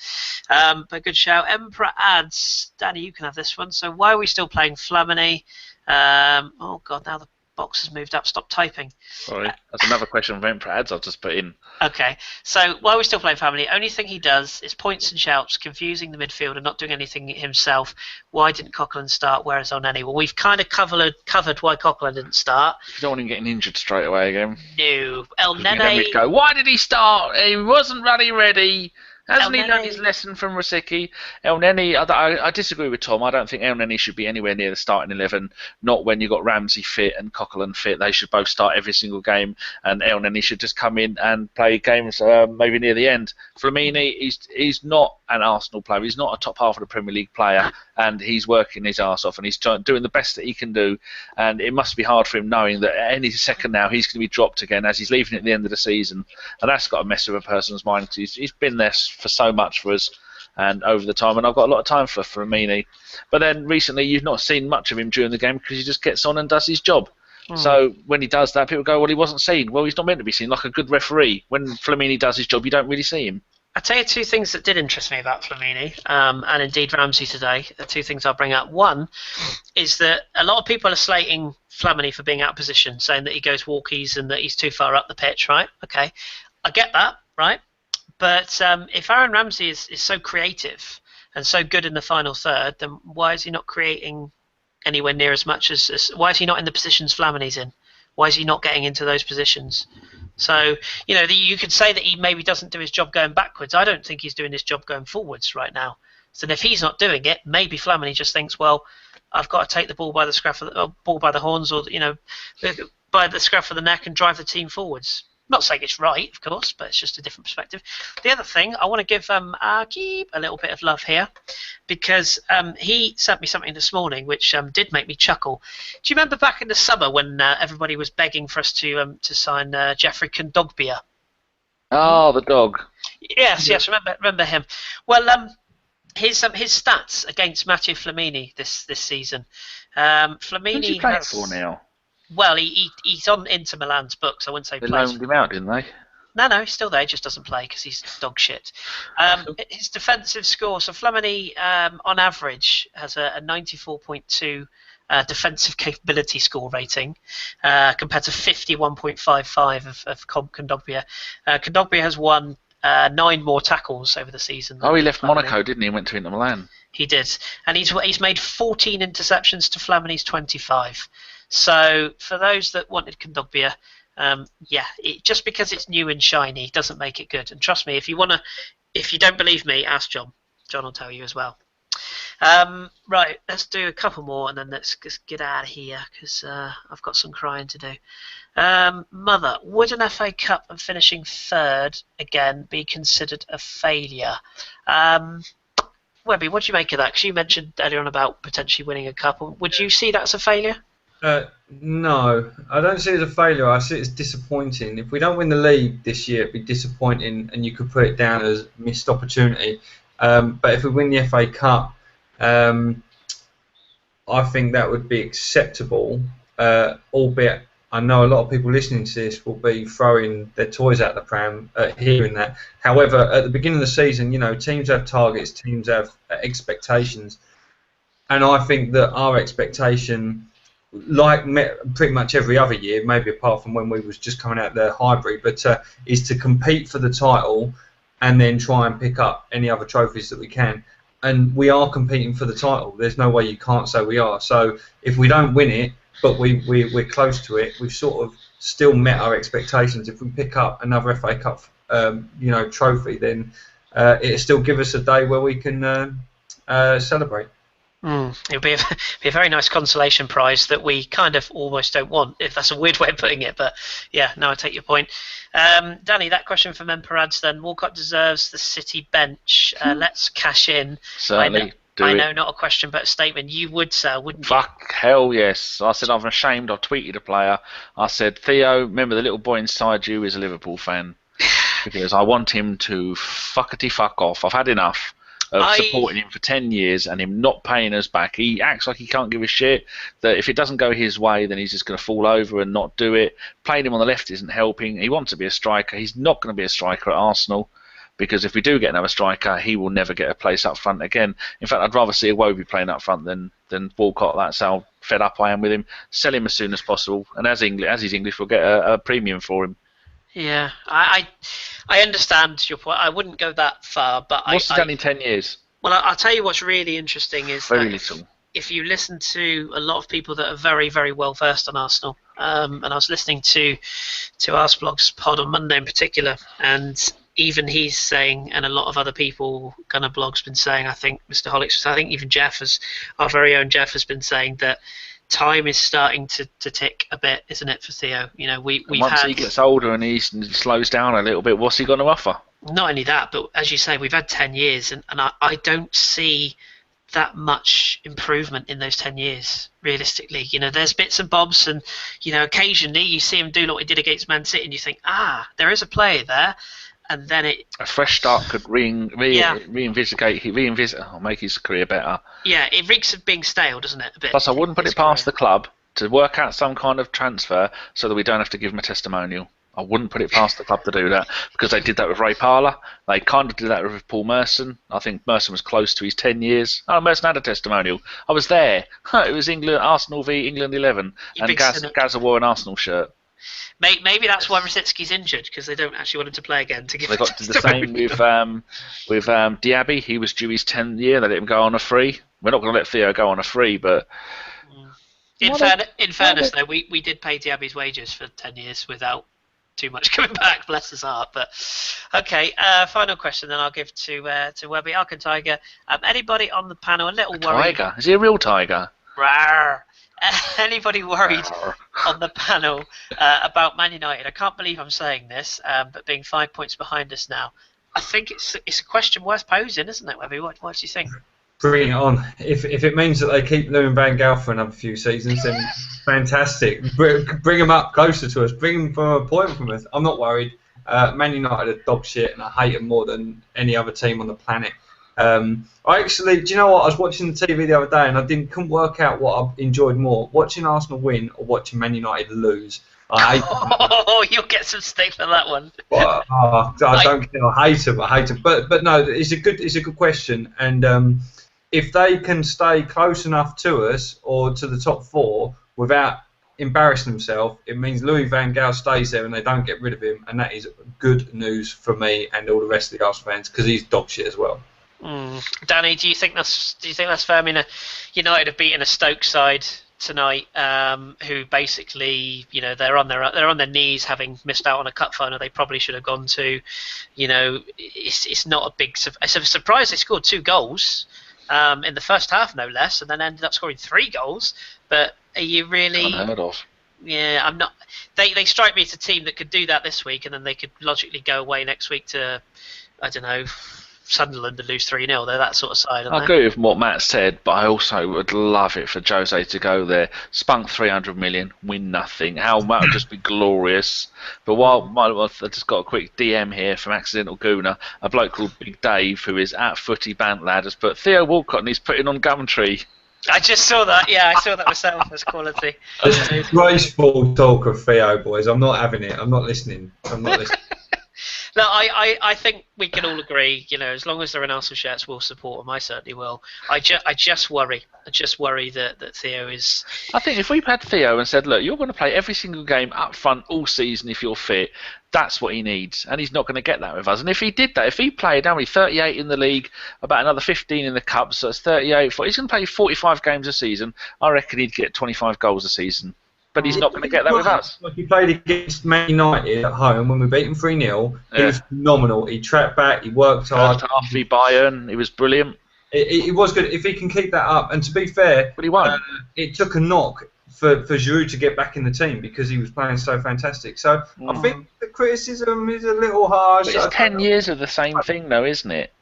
But good shout. Emperor adds, Danny, you can have this one. So why are we still playing Flamini? Oh God, now the box has moved up. Stop typing. Sorry, that's another question from Emperor ads I've just put in. Okay, so why are we still playing Family? Only thing he does is points and shouts, confusing the midfield and not doing anything himself. Why didn't Coquelin start? Whereas Oneni? Well, we've kind of covered why Coquelin didn't start. You don't want him getting injured straight away again. No. El Then Nene. we'd go, why did he start? He wasn't ready. Hasn't he done his lesson from Rosicky? El Neni, I disagree with Tom. I don't think El Neni should be anywhere near the starting 11. Not when you've got Ramsey fit and Coquelin fit. They should both start every single game, and El Neni should just come in and play games maybe near the end. Flamini, he's not an Arsenal player. He's not a top half of the Premier League player, and he's working his arse off, and he's doing the best that he can do. And it must be hard for him knowing that at any second now he's going to be dropped again as he's leaving at the end of the season, and that's got to mess with a person's mind. He's been there for so much for us. And over the time, and I've got a lot of time for Flamini. But then recently, you've not seen much of him during the game because he just gets on and does his job. So when he does that, people go, well, he wasn't seen. Well, he's not meant to be seen, like a good referee. When Flamini does his job, you don't really see him. I'll tell you two things that did interest me about Flamini, and indeed Ramsey today. The two things I'll bring up. One is that a lot of people are slating Flamini for being out of position, saying that he goes walkies and that he's too far up the pitch, right? Okay, I get that, right? But if Aaron Ramsey is so creative and so good in the final third, then why is he not creating anywhere near as much as why is he not in the positions Flamini's in? Why is he not getting into those positions? So, you could say that he maybe doesn't do his job going backwards. I don't think he's doing his job going forwards right now. So if he's not doing it, maybe Flamini just thinks, well, I've got to take the ball by the scruff of ball by the horns, or by the scruff of the neck and drive the team forwards. Not saying it's right, of course, but it's just a different perspective. The other thing, I want to give Akib a little bit of love here, because he sent me something this morning which did make me chuckle. Do you remember back in the summer when everybody was begging for us to sign Jeffrey Kondogbia? Oh, the dog. Yes, remember him. Well, his stats against Matteo Flamini this season. Flamini Who's he playing for now? Well, he's on Inter Milan's books. I wouldn't say They plays. loaned him out, didn't they? No, he's still there. He just doesn't play because he's dog shit. His defensive score. So Flamini, on average, has a 94.2 defensive capability score rating compared to 51.55 of Kondogbia. Kondogbia has won 9 more tackles over the season. Oh, he left Flamini. Monaco, didn't he? And went to Inter Milan. He did, and he's made 14 interceptions to Flamini's 25. So for those that wanted Kondogbia, just because it's new and shiny doesn't make it good. And trust me, if you don't believe me, ask John. John will tell you as well. Right, let's do a couple more and then let's just get out of here because I've got some crying to do. Mother, would an FA Cup and finishing third again be considered a failure? Webby, what do you make of that? Because you mentioned earlier on about potentially winning a cup. Would you see that as a failure? No, I don't see it as a failure. I see it as disappointing. If we don't win the league this year, it'd be disappointing, and you could put it down as missed opportunity. But if we win the FA Cup, I think that would be acceptable, albeit I know a lot of people listening to this will be throwing their toys out the pram hearing that. However, at the beginning of the season, teams have targets, teams have expectations, and I think that our expectation, like pretty much every other year, maybe apart from when we was just coming out the Highbury, but is to compete for the title and then try and pick up any other trophies that we can. And we are competing for the title. There's no way you can't say we are. So if we don't win it, but we're close to it, we've sort of still met our expectations. If we pick up another FA Cup, trophy, then it'll still give us a day where we can celebrate. It would be a very nice consolation prize that we kind of almost don't want, if that's a weird way of putting it. But yeah, no, I take your point. Danny, that question from Emperads then. Walcott deserves the City bench. Let's cash in. Certainly. I know, not a question, but a statement. You would, sir, wouldn't you? Fuck, hell yes. I said I'm ashamed. I tweeted a player. I said, Theo, remember the little boy inside you is a Liverpool fan. Because I want him to fuckety fuck off. I've had enough of supporting him for 10 years and him not paying us back. He acts like he can't give a shit, that if it doesn't go his way, then he's just going to fall over and not do it. Playing him on the left isn't helping. He wants to be a striker. He's not going to be a striker at Arsenal, because if we do get another striker, he will never get a place up front again. In fact, I'd rather see Iwobi playing up front than Walcott. That's how fed up I am with him. Sell him as soon as possible, and as he's English, we'll get a premium for him. Yeah, I understand your point. I wouldn't go that far, but what's he done in 10 years? Well, I'll tell you what's really interesting is very that little. If you listen to a lot of people that are very, very well versed on Arsenal, and I was listening to Arseblog's pod on Monday in particular, and even he's saying, and a lot of other people, Gunner Blog's been saying, I think Mr. Hollick's, I think even Jeff, our very own Jeff, has been saying that time is starting to tick a bit, isn't it, for Theo? You know, we've Once had, he gets older and he slows down a little bit, what's he going to offer? not only that, but as you say, we've had 10 years, and I don't see that much improvement in those 10 years, realistically. You know, there's bits and bobs, and, you know, occasionally you see him do what he did against Man City, and you think, there is a player there, and then a fresh start could make his career better. Yeah, it reeks of being stale, doesn't it, a bit? Plus, I wouldn't put it past the club to work out some kind of transfer so that we don't have to give him a testimonial. I wouldn't put it past the club to do that, because they did that with Ray Parlour. They kind of did that with Paul Merson. I think Merson was close to his 10 years. Oh, Merson had a testimonial. I was there. It was Arsenal v England 11, and Gazza wore an Arsenal shirt. Maybe that's why Rosicki's injured, because they don't actually want him to play again. To give they got to the same with Diaby. He was due his 10th year. They let him go on a free. We're not going to let Theo go on a free, but in fairness, though, we did pay Diaby's wages for 10 years without too much coming back. Bless his heart. But okay, final question. Then I'll give to Webby Tiger. Anybody on the panel a little worried? Tiger? Is he a real tiger? Rawr. Anybody worried on the panel about Man United? I can't believe I'm saying this, but being 5 points behind us now, I think it's a question worth posing, isn't it, Webby? What do you think? Bring it on. If it means that they keep Louis van Gaal for another few seasons, then fantastic. Bring them up closer to us. Bring them from a point from us. I'm not worried. Man United are dog shit, and I hate them more than any other team on the planet. I actually, do you know what? I was watching the TV the other day, and I couldn't work out what I enjoyed more: watching Arsenal win or watching Man United lose. I hate them. You'll get some stick for that one. But, I don't care. I hate them. But no, it's a good question, and if they can stay close enough to us or to the top four without embarrassing themselves, it means Louis van Gaal stays there and they don't get rid of him, and that is good news for me and all the rest of the Arsenal fans, because he's dog shit as well. Danny, do you think that's fair? I mean, United have beaten a Stoke side tonight, who basically, you know, they're on their knees, having missed out on a cup final they probably should have gone to. You know, it's not a big. It's a surprise they scored 2 goals in the first half, no less, and then ended up scoring 3 goals. But are you really? Unheard of. Yeah, I'm not. They strike me as a team that could do that this week, and then they could logically go away next week to, I don't know, Sunderland and lose 3-0. They're that sort of side. I agree with what Matt said, but I also would love it for Jose to go there, spunk 300 million, win nothing. That would just be glorious. But I just got a quick DM here from Accidental Gooner, a bloke called Big Dave, who is at Footy Bant Lad, has put Theo Walcott and he's putting on Gumtree. I just saw that. Yeah, I saw that myself as quality. Graceful talk of Theo, boys. I'm not having it. I'm not listening. No, I think we can all agree, you know, as long as they're in Arsenal shirts, we'll support them. I certainly will. I just worry that Theo is... I think if we've had Theo and said, look, you're going to play every single game up front all season if you're fit, that's what he needs. And he's not going to get that with us. And if he did that, if he played, 38 in the league, about another 15 in the Cup, so it's 38, he's going to play 45 games a season, I reckon he'd get 25 goals a season. But he's not going to get that with us. Like he played against Man United at home when we beat him 3-0. He was phenomenal. He tracked back. He worked hard. Half v Bayern. He was brilliant. It was good. If he can keep that up, and to be fair, but he won't. It took a knock for Giroud to get back in the team because he was playing so fantastic. So I think the criticism is a little harsh. But it's 10 years of the same thing, though, isn't it?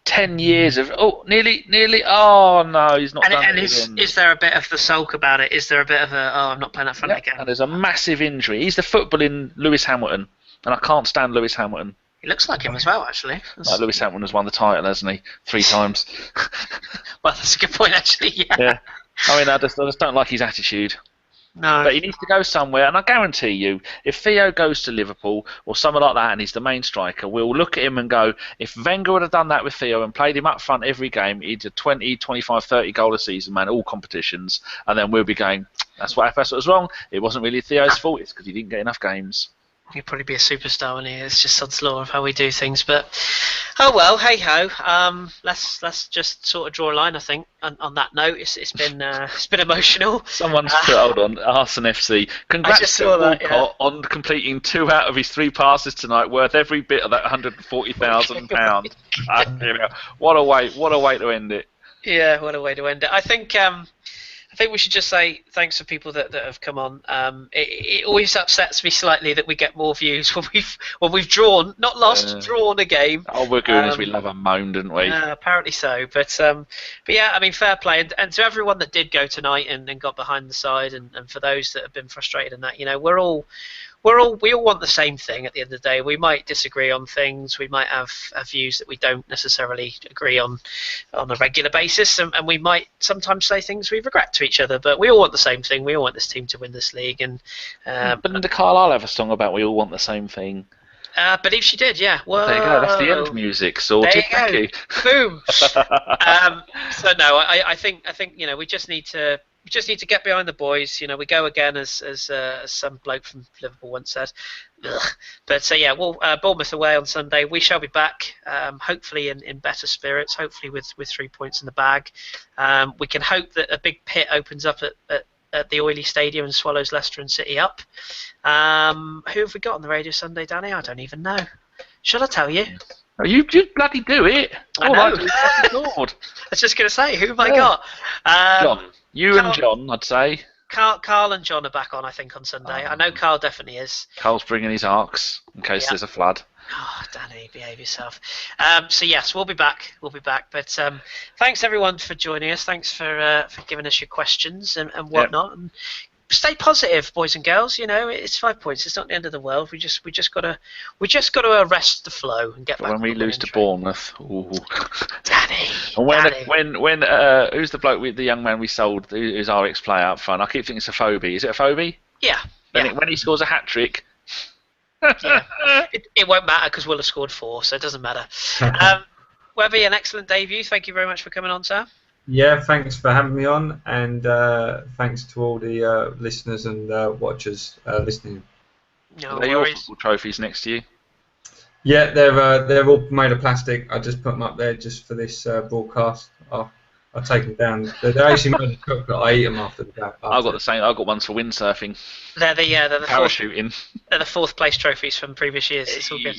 10 years of nearly. Oh no, he's not done it again. Is there a bit of the sulk about it? Is there a bit of I'm not playing that front again? And there's a massive injury. He's the footballing Lewis Hamilton, and I can't stand Lewis Hamilton. He looks like him as well, actually. Lewis Hamilton has won the title, hasn't he? 3 times. Well, that's a good point, actually. Yeah. I mean, I just don't like his attitude. No. But he needs to go somewhere, and I guarantee you, if Theo goes to Liverpool or someone like that and he's the main striker, we'll look at him and go, if Wenger would have done that with Theo and played him up front every game, he'd a 20, 25, 30 goal a season, man, all competitions, and then we'll be going, that's what was wrong. It wasn't really Theo's fault, it's because he didn't get enough games. He'd probably be a superstar, wouldn't he? It's just sod's law of how we do things. But, oh well, hey ho. Let's just sort of draw a line, I think, on that note. It's been emotional. Someone's put, hold on, Arsenal FC. Congrats to Walcott on completing 2 out of his 3 passes tonight, worth every bit of that £140,000. What a way to end it. Yeah, what a way to end it. I think I think we should just say thanks for people that have come on. It always upsets me slightly that we get more views when we've drawn, not lost, drawn a game. Oh, we're gooners. We love a moan, didn't we? Apparently so, but yeah, I mean, fair play, and to everyone that did go tonight and got behind the side, and for those that have been frustrated in that, we all want the same thing at the end of the day. We might disagree on things, we might have views that we don't necessarily agree on a regular basis, and we might sometimes say things we regret to each other, but we all want the same thing. We all want this team to win this league. And but the Carlisle have a song about we all want the same thing. I believe she did, yeah. Whoa. There you go, that's the end music sorted. There you go. Boom. So no, I think we just need to get behind the boys. We go again, as some bloke from Liverpool once said. Ugh. But yeah, we'll Bournemouth away on Sunday. We shall be back, hopefully in better spirits, hopefully with 3 points in the bag. We can hope that a big pit opens up at the Oily Stadium and swallows Leicester and City up. Who have we got on the radio Sunday, Danny? I don't even know. Should I tell you? Oh, you bloody do it. I know. Lord. I was just going to say, who have I got? John. And John, I'd say. Carl and John are back on, I think, on Sunday. I know Carl definitely is. Carl's bringing his arcs in case there's a flood. Oh, Danny, behave yourself. So yes, we'll be back. But thanks everyone for joining us. Thanks for giving us your questions and whatnot. Yep. And stay positive, boys and girls. It's 5 points. It's not the end of the world. We just gotta arrest the flow and get back. When we lose to Bournemouth, ooh. Danny. And when who's the bloke with the young man we sold? Who's our ex-player up front? I keep thinking it's a Phobie. Is it a Phobie? Yeah. When he scores a hat trick. Yeah. It won't matter because we'll have scored 4, so it doesn't matter. Webby, an excellent debut. Thank you very much for coming on, sir. Yeah, thanks for having me on, and thanks to all the listeners and watchers listening. No Are your worries. football trophies next to you? Yeah, they're all made of plastic. I just put them up there just for this broadcast. I'll take them down. They're actually made of chocolate. I eat them after the back. I've got the same. I've got ones for windsurfing. They're the parachuting. They're the 4th place trophies from previous years. It's all good.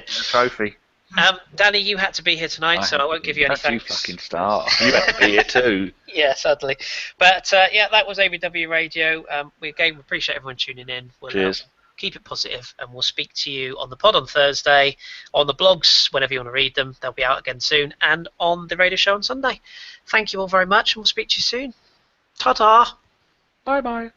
Trophy. Danny, you had to be here tonight, so I won't give you any thanks. You fucking start. You had to be here too. Yeah, sadly. But yeah, that was ABW Radio. We appreciate everyone tuning in. Cheers. Keep it positive, and we'll speak to you on the pod on Thursday, on the blogs whenever you want to read them. They'll be out again soon, and on the radio show on Sunday. Thank you all very much, and we'll speak to you soon. Ta-ta. Bye-bye.